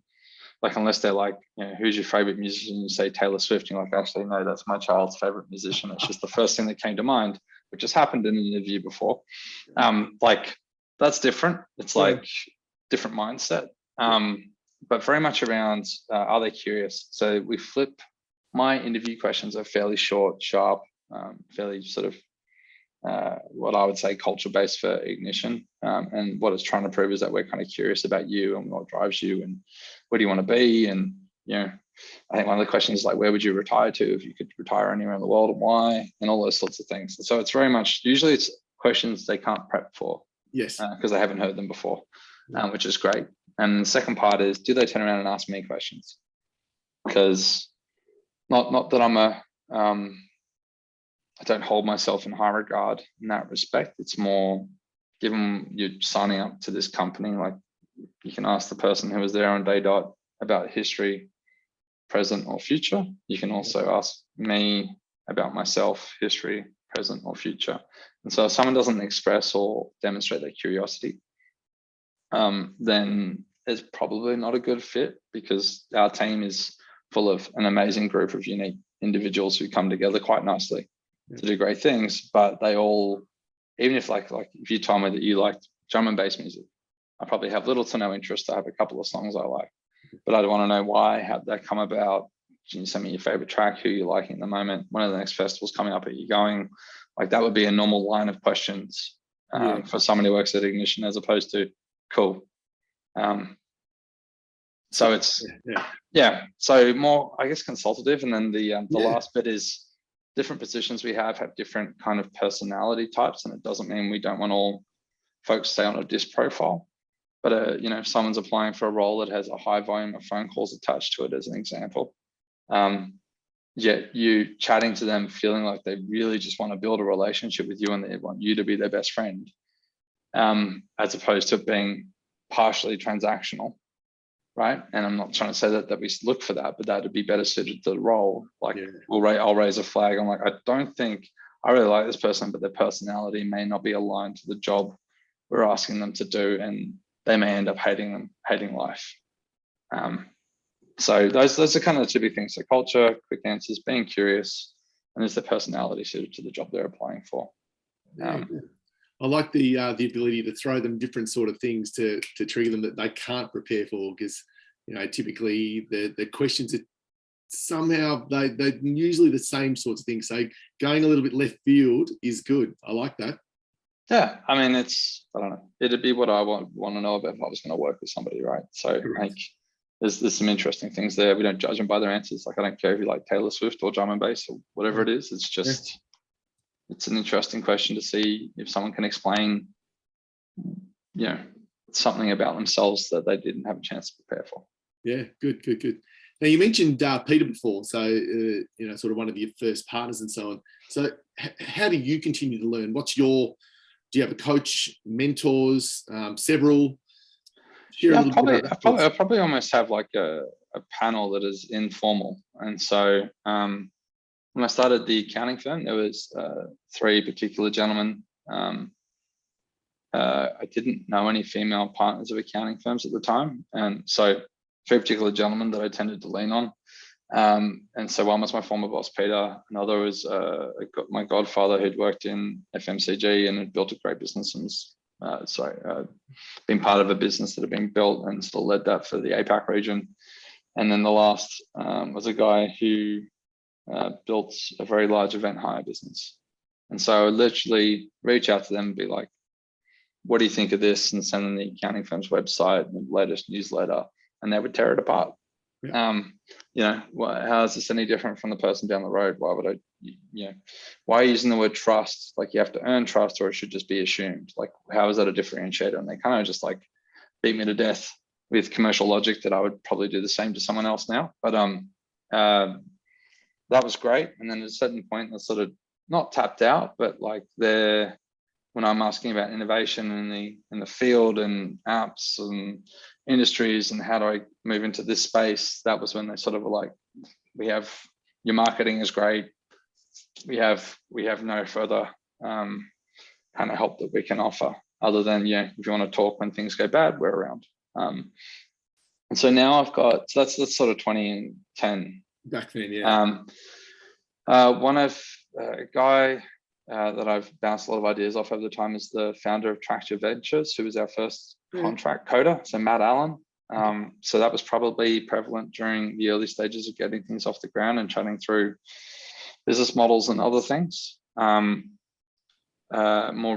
like unless they're like, who's your favorite musician? You say Taylor Swift, and you're like, actually, no, that's my child's favorite musician. It's just the first thing that came to mind, which has happened in an interview before. That's different. It's like different mindset. But very much around, are they curious? So we flip. My interview questions are fairly short, sharp, fairly sort of what I would say culture-based for Ignition. And what it's trying to prove is that we're kind of curious about you and what drives you and where do you want to be and, I think one of the questions is like, where would you retire to if you could retire anywhere in the world and why, and all those sorts of things. So it's very much, usually it's questions they can't prep for. Yes. Because they haven't heard them before, which is great. And the second part is, do they turn around and ask me questions? Because not that I'm I don't hold myself in high regard in that respect. It's more, given you're signing up to this company, like you can ask the person who was there on day dot about history, present or future. You can also ask me about myself, history, present or future. And so if someone doesn't express or demonstrate their curiosity, then it's probably not a good fit, because our team is full of an amazing group of unique individuals who come together quite nicely to do great things. But they all, even if like if you told me that you liked drum and bass music, I probably have little to no interest. I have a couple of songs I like, but I'd want to know why, how'd that come about? Can you send me your favorite track, who you're liking at the moment, when are the next festivals coming up, are you going? Like that would be a normal line of questions for someone who works at Ignition, as opposed to cool. So it's so more, I guess, consultative. And then the last bit is, different positions we have different kind of personality types, and it doesn't mean we don't want all folks to stay on a disc profile. But you know, if someone's applying for a role that has a high volume of phone calls attached to it, as an example, yet you chatting to them, feeling like they really just want to build a relationship with you and they want you to be their best friend, as opposed to being partially transactional, right? And I'm not trying to say that we look for that, but that would be better suited to the role. Like I'll raise a flag. I'm like, I don't think I really like this person, but their personality may not be aligned to the job we're asking them to do, and they may end up hating life. So those are kind of the two big things. So culture, quick answers, being curious, and is the personality suited to the job they're applying for. I like the ability to throw them different sort of things to trigger them that they can't prepare for, because you know, typically the questions are somehow they're usually the same sorts of things. So going a little bit left field is good. I like that. Yeah, I mean, I don't know, it'd be what I want to know about if I was going to work with somebody, right? So like there's some interesting things there. We don't judge them by their answers. Like I don't care if you like Taylor Swift or drum and bass or whatever it is. It's just it's an interesting question to see if someone can explain, you know, something about themselves that they didn't have a chance to prepare for. Yeah, good. Now you mentioned Peter before, so you know, sort of one of your first partners and so on. So how do you continue to learn? Do you have a coach, mentors, several? I probably almost have like a panel that is informal. And so when I started the accounting firm, there was 3 particular gentlemen. I didn't know any female partners of accounting firms at the time, and so 3 particular gentlemen that I tended to lean on. And so one was my former boss, Peter. Another was my godfather, who'd worked in FMCG and had built a great business, and been part of a business that had been built and still led that for the APAC region. And then the last was a guy who built a very large event hire business. And so I would literally reach out to them and be like, what do you think of this? And send them the accounting firm's website and the latest newsletter, and they would tear it apart. You know, how is this any different from the person down the road? Why would why are you using the word trust? Like, you have to earn trust, or it should just be assumed. Like, how is that a differentiator? And they kind of just like beat me to death with commercial logic that I would probably do the same to someone else now. But that was great. And then at a certain point, I sort of not tapped out, but like when I'm asking about innovation in the field and apps and industries and how do I move into this space, that was when they sort of were like, your marketing is great. We have no further kind of help that we can offer, other than, if you want to talk when things go bad, we're around. And so now I've got, so that's sort of 2010. Back then, a guy that I've bounced a lot of ideas off over the time is the founder of Tractor Ventures, who was our first contract coder, so Matt Allen. So that was probably prevalent during the early stages of getting things off the ground and chatting through business models and other things. More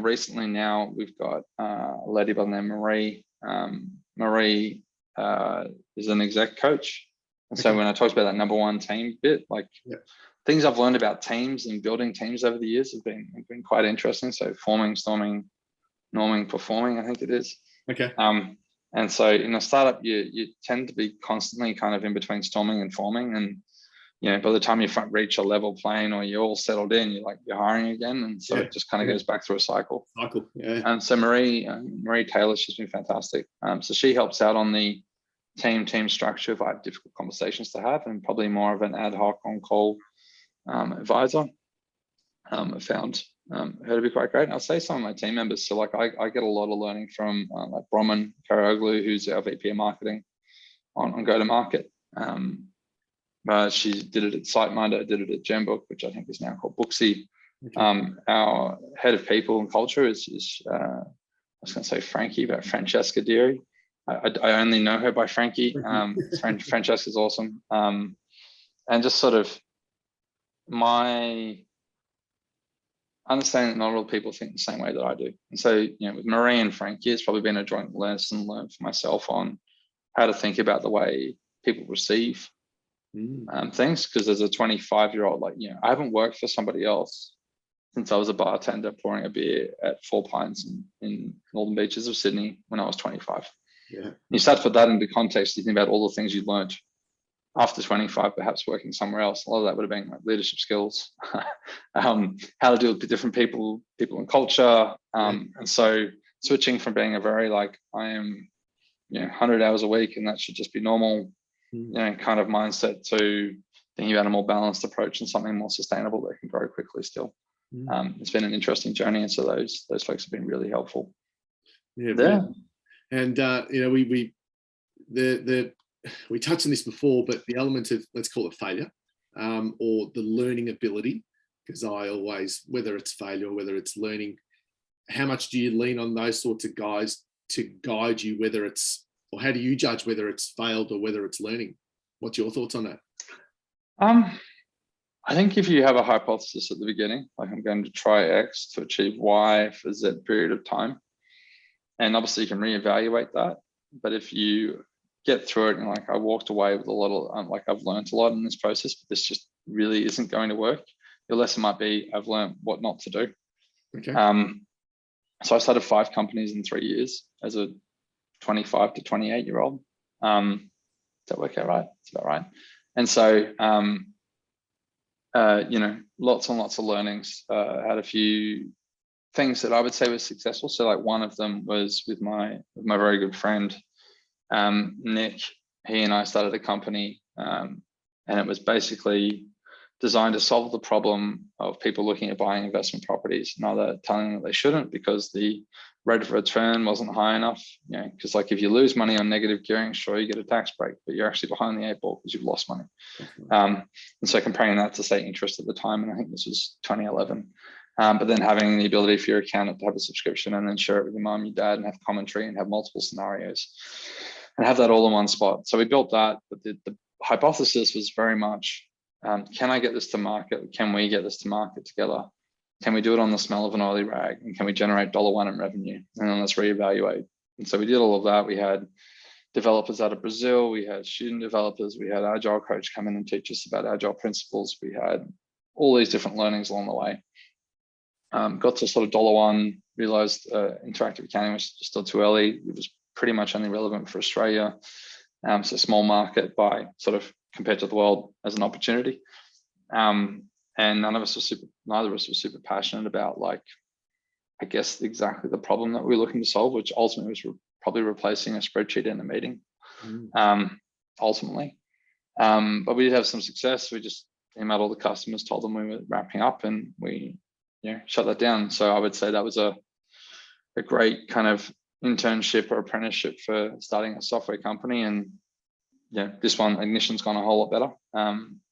recently now, we've got a lady by the name of Marie. Marie is an exec coach. And so when I talked about that number one team bit, like things I've learned about teams and building teams over the years have been quite interesting. So forming, storming, norming, performing, I think it is. Okay. And so in a startup, you tend to be constantly kind of in between storming and forming. And, you know, by the time you reach a level plane or you're all settled in, you're hiring again. And so it just kind of goes back through a cycle. Yeah. And so Marie Taylor, she's been fantastic. So she helps out on the team structure if I have difficult conversations to have, and probably more of an ad hoc on call advisor. I found her to be quite great. And I'll say some of my team members. So like I get a lot of learning from like Brahman Karaoglu, who's our VP of marketing on go-to-market. She did it at SiteMinder, did it at Gembook, which I think is now called Booksy. Okay. Our head of people and culture is I was going to say Frankie, but Francesca Deary. I only know her by Frankie. Francesca's awesome. And just sort of my understanding that not all people think the same way that I do. And so, you know, with Marie and Frankie, it's probably been a joint lesson learned for myself on how to think about the way people receive things. Because as a 25-year-old, like, you know, I haven't worked for somebody else since I was a bartender pouring a beer at Four Pines in Northern Beaches of Sydney when I was 25. Yeah. You start to put that into context, you think about all the things you learned after 25, perhaps working somewhere else. A lot of that would have been like leadership skills, how to deal with different people and culture. And so switching from being a very like, I am, you know, 100 hours a week and that should just be normal, you know, kind of mindset to thinking about a more balanced approach and something more sustainable that can grow quickly still. It's been an interesting journey. And so those folks have been really helpful. Yeah. And, you know, we touched on this before, but the element of, let's call it failure, or the learning ability, because I always, whether it's failure or whether it's learning, how much do you lean on those sorts of guys to guide you, whether it's, or how do you judge whether it's failed or whether it's learning? What's your thoughts on that? I think if you have a hypothesis at the beginning, like I'm going to try X to achieve Y for Z period of time, and obviously you can reevaluate that. But if you get through it and like I walked away with a lot of like I've learned a lot in this process, but this just really isn't going to work, your lesson might be I've learned what not to do. Okay. So I started 5 companies in 3 years as a 25 to 28-year-old. Does that work out right? It's about right. And so you know, lots and lots of learnings. Had a few things that I would say was successful. So like one of them was with my very good friend Nick. He and I started a company, and it was basically designed to solve the problem of people looking at buying investment properties and either telling them that they shouldn't because the rate of return wasn't high enough. You know, because like if you lose money on negative gearing, sure, you get a tax break, but you're actually behind the 8 ball because you've lost money. And so comparing that to say interest at the time, and I think this was 2011. But then having the ability for your accountant to have a subscription and then share it with your mom, your dad, and have commentary and have multiple scenarios and have that all in one spot. So we built that, but the hypothesis was very much, can I get this to market? Can we get this to market together? Can we do it on the smell of an oily rag? And can we generate $1 in revenue? And then let's reevaluate. And so we did all of that. We had developers out of Brazil. We had student developers. We had Agile coach come in and teach us about Agile principles. We had all these different learnings along the way. Got to sort of $1, realized interactive accounting was still too early. It was pretty much only relevant for Australia. So small market by sort of compared to the world as an opportunity. And neither of us were super passionate about like, I guess exactly the problem that we were looking to solve, which ultimately was probably replacing a spreadsheet in a meeting, ultimately. But we did have some success. We just emailed all the customers, told them we were wrapping up, and we shut that down. So I would say that was a great kind of internship or apprenticeship for starting a software company. And this one, Ignition's gone a whole lot better.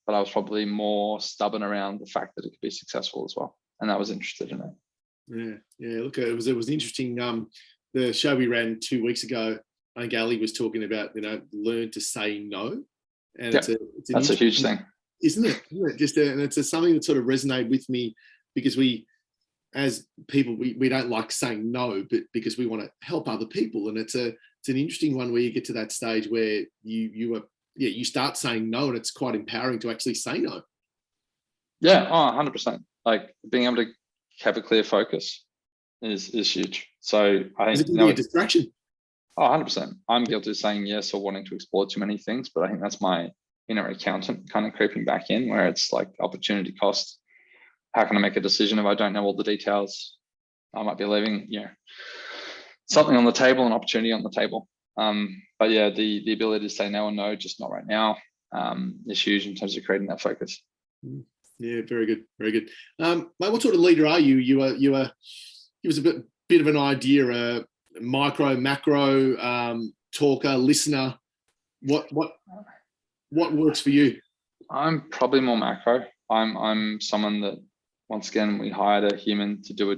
But I was probably more stubborn around the fact that it could be successful as well. And I was interested in it. Yeah. Look, it was interesting. The show we ran 2 weeks ago, I think Ali was talking about, learn to say no. And that's a huge thing. Isn't it? And it's something that sort of resonated with me because we, as people, we don't like saying no, but because we want to help other people. And it's an interesting one where you get to that stage where you are you start saying no, and it's quite empowering to actually say no. Yeah, 100%. Like being able to have a clear focus is huge. So I think it can be a distraction. 100%. I'm guilty of saying yes or wanting to explore too many things, but I think that's my inner accountant kind of creeping back in, where it's like opportunity cost. How can I make a decision if I don't know all the details? I might be leaving, something on the table, an opportunity on the table. But yeah, the ability to say no or no, just not right now, is huge in terms of creating that focus. Yeah, very good, very good. Mate, what sort of leader are you? You was a bit of an idea, micro, macro, talker, listener. What works for you? I'm probably more macro. I'm someone that, once again, we hired a human to do a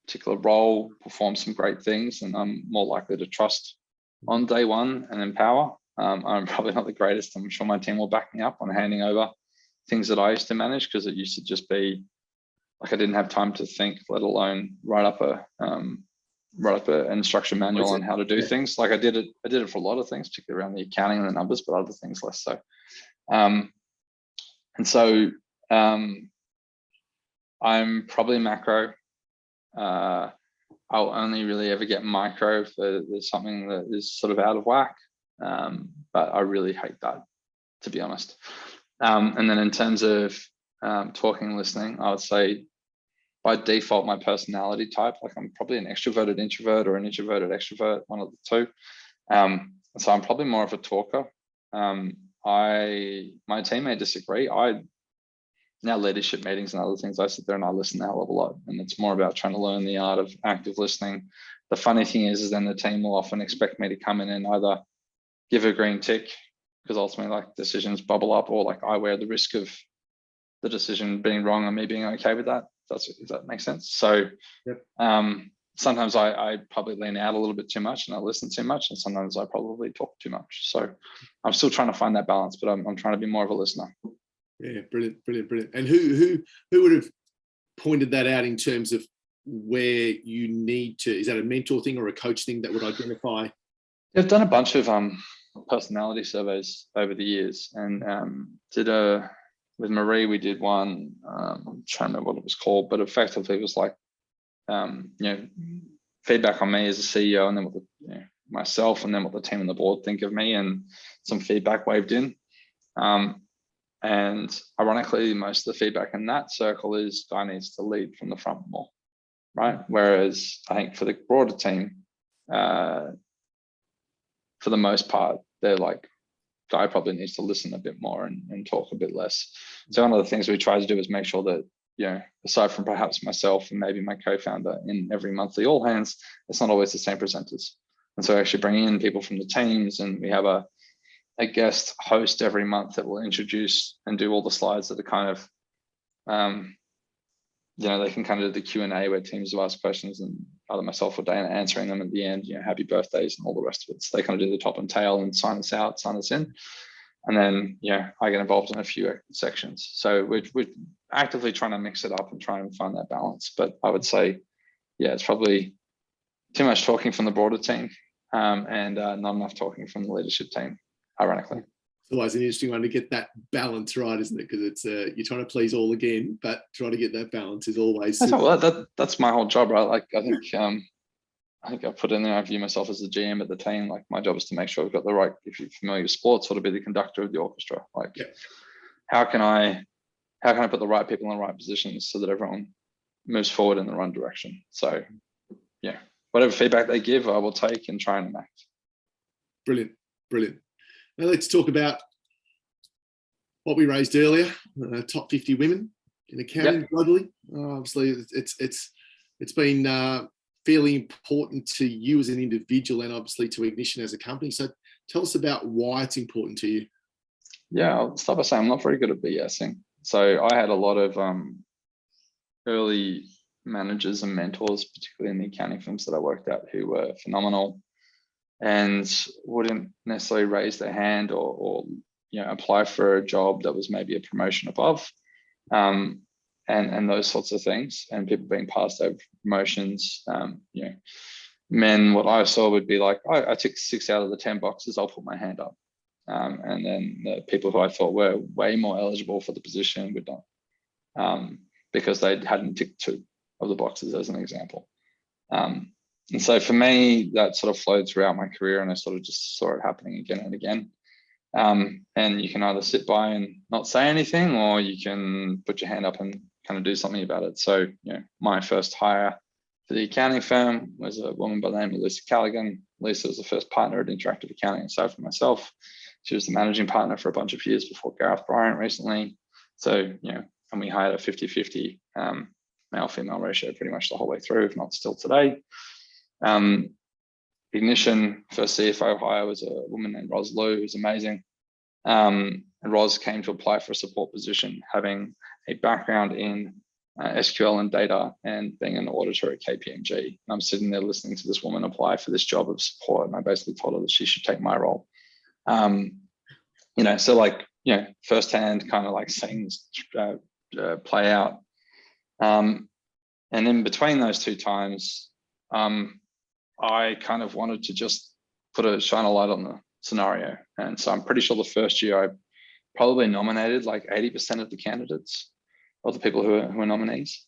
particular role, perform some great things, and I'm more likely to trust on day one and empower. I'm probably not the greatest. I'm sure my team will back me up on handing over things that I used to manage, because it used to just be like I didn't have time to think, let alone write up an instruction manual on how to do things. Like I did it for a lot of things, particularly around the accounting and the numbers, but other things less so. And so I'm probably macro. I'll only really ever get micro if there's something that is sort of out of whack. But I really hate that, to be honest. And then in terms of talking and listening, I would say by default, my personality type, like I'm probably an extroverted introvert or an introverted extrovert, one of the two. So I'm probably more of a talker. My team may disagree. Now leadership meetings and other things, I sit there and I listen a hell of a lot. And it's more about trying to learn the art of active listening. The funny thing is then the team will often expect me to come in and either give a green tick, because ultimately like decisions bubble up, or like I wear the risk of the decision being wrong and me being okay with that. If that makes sense. So yep. Sometimes I probably lean out a little bit too much and I listen too much, and sometimes I probably talk too much. So I'm still trying to find that balance, but I'm trying to be more of a listener. Yeah, brilliant. And who would have pointed that out in terms of where you need to? Is that a mentor thing or a coach thing that would identify? I've done a bunch of personality surveys over the years, and with Marie, we did one. I'm trying to remember what it was called, but effectively it was like, feedback on me as a CEO, and then what myself, and then what the team and the board think of me, and some feedback waved in. And ironically, most of the feedback in that circle is guy needs to lead from the front more, right? Whereas I think for the broader team, for the most part, they're like, guy probably needs to listen a bit more and talk a bit less. So one of the things we try to do is make sure that, aside from perhaps myself and maybe my co-founder in every monthly all hands, it's not always the same presenters. And so actually bringing in people from the teams, and we have a guest host every month that will introduce and do all the slides that are kind of, they can kind of do the Q&A where teams will ask questions, and either myself or Dana answering them at the end, happy birthdays and all the rest of it. So they kind of do the top and tail and sign us out, sign us in. And then, I get involved in a few sections. So we're actively trying to mix it up and try and find that balance. But I would say, it's probably too much talking from the broader team and not enough talking from the leadership team, ironically. It's always an interesting one to get that balance right, isn't it? Because it's you're trying to please all again, but trying to get that balance is always. That's my whole job, right? Like I think I put in there, I view myself as the GM of the team. Like my job is to make sure we've got the right, if you're familiar with sports, sort of be the conductor of the orchestra. Like how can I put the right people in the right positions so that everyone moves forward in the right direction? So whatever feedback they give, I will take and try and enact. Brilliant. Now let's talk about what we raised earlier, top 50 women in accounting globally. Obviously, it's been fairly important to you as an individual, and obviously to Ignition as a company. So tell us about why it's important to you. Yeah, I'll start by saying I'm not very good at BSing. So I had a lot of early managers and mentors, particularly in the accounting firms that I worked at, who were phenomenal and wouldn't necessarily raise their hand or apply for a job that was maybe a promotion above, and those sorts of things, and people being passed over promotions. Men, what I saw would be like, I tick 6 out of the 10 boxes, I'll put my hand up. and then the people who I thought were way more eligible for the position would not, because they hadn't ticked 2 of the boxes, as an example. And so for me, that sort of flowed throughout my career, and I sort of just saw it happening again and again. And you can either sit by and not say anything, or you can put your hand up and kind of do something about it. So, my first hire for the accounting firm was a woman by the name of Lisa Callaghan. Lisa was the first partner at Interactive Accounting, aside from myself. She was the managing partner for a bunch of years before Gareth Bryant recently. So, and we hired a 50-50 male-female ratio pretty much the whole way through, if not still today. Ignition, first CFO hire was a woman named Ros Liu, who's amazing. And Ros came to apply for a support position, having a background in SQL and data and being an auditor at KPMG. And I'm sitting there listening to this woman apply for this job of support, and I basically told her that she should take my role. So like, firsthand kind of like seeing this play out. And in between those 2 times, I kind of wanted to just shine a light on the scenario. And so I'm pretty sure the first year I probably nominated like 80% of the candidates, or the people who are nominees.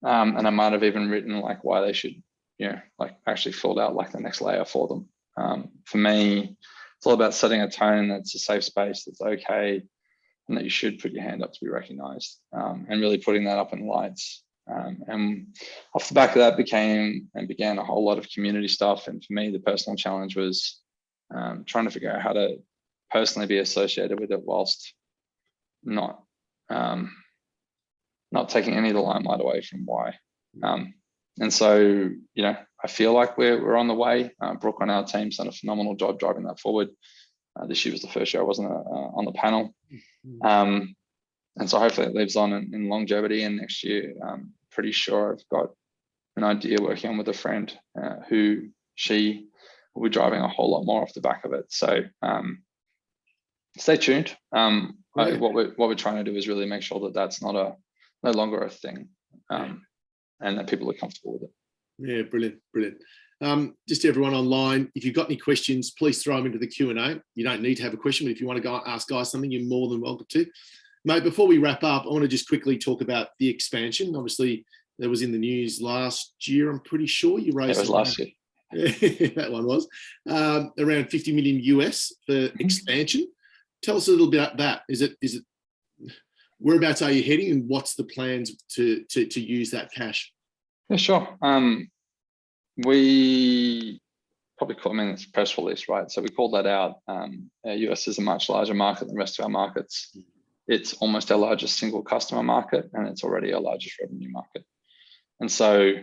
And I might have even written like why they should, like actually filled out like the next layer for them. For me, it's all about setting a tone that's a safe space, that's okay, and that you should put your hand up to be recognized, and really putting that up in lights. And off the back of that began a whole lot of community stuff. And for me, the personal challenge was trying to figure out how to personally be associated with it whilst not taking any of the limelight away from why. And so, I feel like we're on the way. Brooke on our team's done a phenomenal job driving that forward. This year was the first year I wasn't on the panel. And so hopefully it lives on in longevity. And next year, I'm pretty sure I've got an idea working on with a friend who she will be driving a whole lot more off the back of it. So stay tuned. What we're trying to do is really make sure that that's no longer a thing, and that people are comfortable with it. Yeah, brilliant. Just to everyone online, if you've got any questions, please throw them into the Q&A. You don't need to have a question, but if you want to go ask guys something, you're more than welcome to. Mate, before we wrap up, I want to just quickly talk about the expansion. Obviously, that was in the news last year. I'm pretty sure you raised. It was last year. That one was around 50 million US for expansion. Tell us a little bit about that. Is it whereabouts are you heading, and what's the plans to use that cash? Yeah, sure. We probably call them in this press release, right? So we called that out. US is a much larger market than the rest of our markets. It's almost our largest single customer market, and it's already our largest revenue market. And so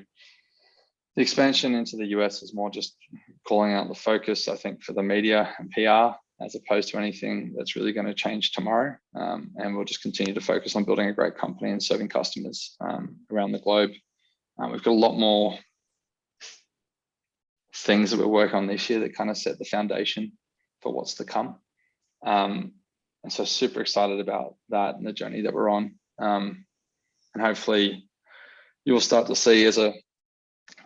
the expansion into the US is more just calling out the focus, I think, for the media and PR, as opposed to anything that's really going to change tomorrow. And we'll just continue to focus on building a great company and serving customers around the globe. We've got a lot more things that we're working on this year that kind of set the foundation for what's to come. And so super excited about that and the journey that we're on. And hopefully you will start to see, as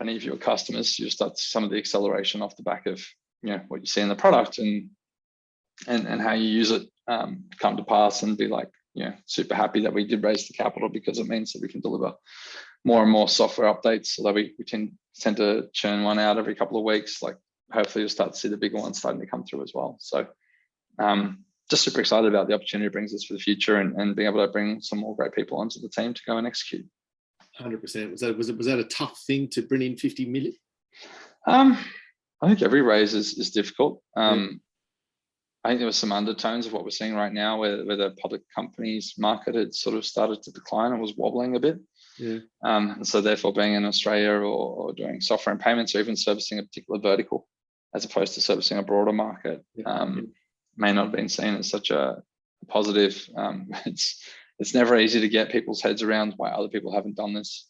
any of your customers, you'll start to see some of the acceleration off the back of what you see in the product and how you use it come to pass, and be like, super happy that we did raise the capital, because it means that we can deliver more and more software updates. Although we tend to churn one out every couple of weeks, like hopefully you'll start to see the bigger ones starting to come through as well. So just super excited about the opportunity it brings us for the future, and being able to bring some more great people onto the team to go and execute. 100%. Was that a tough thing to bring in 50 million? I think every raise is difficult. I think there were some undertones of what we're seeing right now, where the public companies market had sort of started to decline and was wobbling a bit. And so therefore, being in Australia or doing software and payments, or even servicing a particular vertical as opposed to servicing a broader market, may not have been seen as such a positive. It's never easy to get people's heads around why other people haven't done this.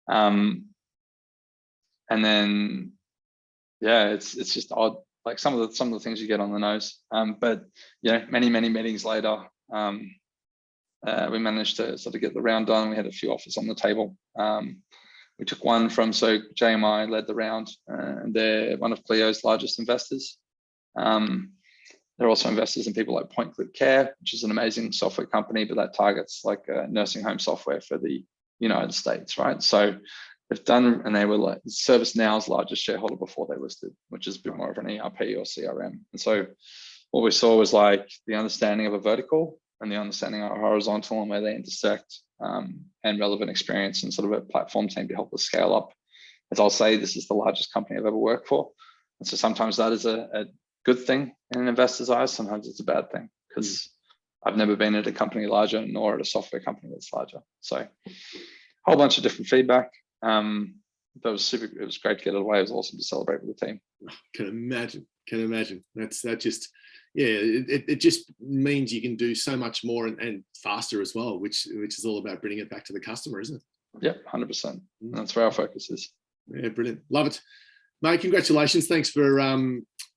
And then, it's just odd. Like some of the things you get on the nose. But many meetings later, we managed to sort of get the round done. We had a few offers on the table. We took one from, JMI led the round, and they're one of Clio's largest investors. They're also investors in people like Point Click Care, which is an amazing software company, but that targets like nursing home software for the United States, right? So they've done, and they were like ServiceNow's largest shareholder before they listed, which is a bit more of an ERP or CRM. And so what we saw was like the understanding of a vertical and the understanding of a horizontal and where they intersect, and relevant experience and sort of a platform team to help us scale up. As I'll say, this is the largest company I've ever worked for. And so sometimes that is a good thing in an investor's eyes. Sometimes it's a bad thing, because I've never been at a company larger, nor at a software company that's larger. So a whole bunch of different feedback. It was great to get it away. It was awesome to celebrate with the team. Can imagine. It just means you can do so much more and faster as well, which is all about bringing it back to the customer, isn't it? Yeah, 100%. That's where our focus is. Yeah, brilliant. Love it, mate. Congratulations. Thanks for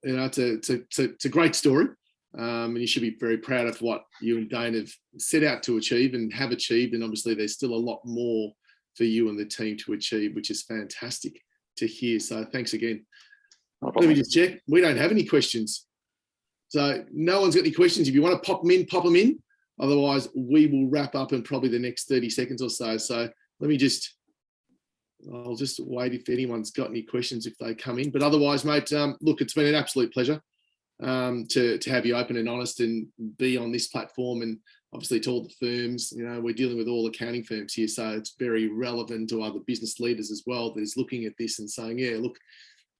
it's a great story. And you should be very proud of what you and Dane have set out to achieve and have achieved. And obviously there's still a lot more for you and the team to achieve, which is fantastic to hear. So thanks again. Let me just check. We don't have any questions. So no one's got any questions. If you want to pop them in, pop them in. Otherwise, we will wrap up in probably the next 30 seconds or so. So I'll just wait if anyone's got any questions if they come in. But otherwise, mate, look, it's been an absolute pleasure to have you open and honest and be on this platform. And obviously to all the firms, we're dealing with all accounting firms here. So it's very relevant to other business leaders as well that is looking at this and saying, yeah, look,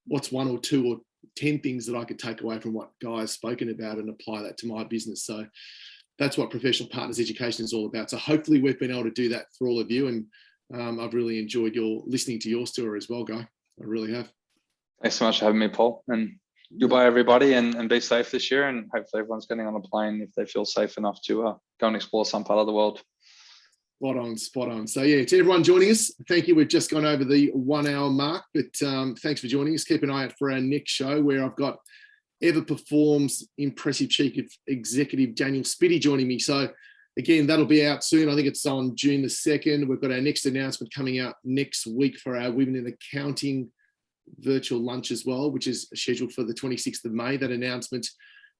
what's 1 or 2 or 10 things that I could take away from what Guy has spoken about and apply that to my business. So that's what Professional Partners Education is all about. So hopefully we've been able to do that for all of you. And I've really enjoyed listening to your story as well, Guy. I really have. Thanks so much for having me, Paul. And goodbye, everybody, and be safe this year. And hopefully everyone's getting on a plane if they feel safe enough to go and explore some part of the world. Spot on. So yeah, to everyone joining us, thank you. We've just gone over the 1 hour mark, but thanks for joining us. Keep an eye out for our next show where I've got Ever Performs impressive chief executive Daniel Spitty joining me. So again, that'll be out soon. I think it's on June the 2nd. We've got our next announcement coming out next week for our Women in Accounting virtual lunch as well, which is scheduled for the 26th of May. That announcement,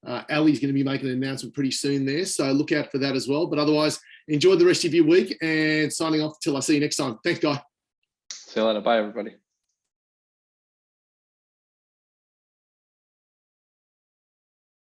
Ali's going to be making an announcement pretty soon there. So look out for that as well. But otherwise, enjoy the rest of your week and signing off till I see you next time. Thanks, Guy. See you later. Bye, everybody.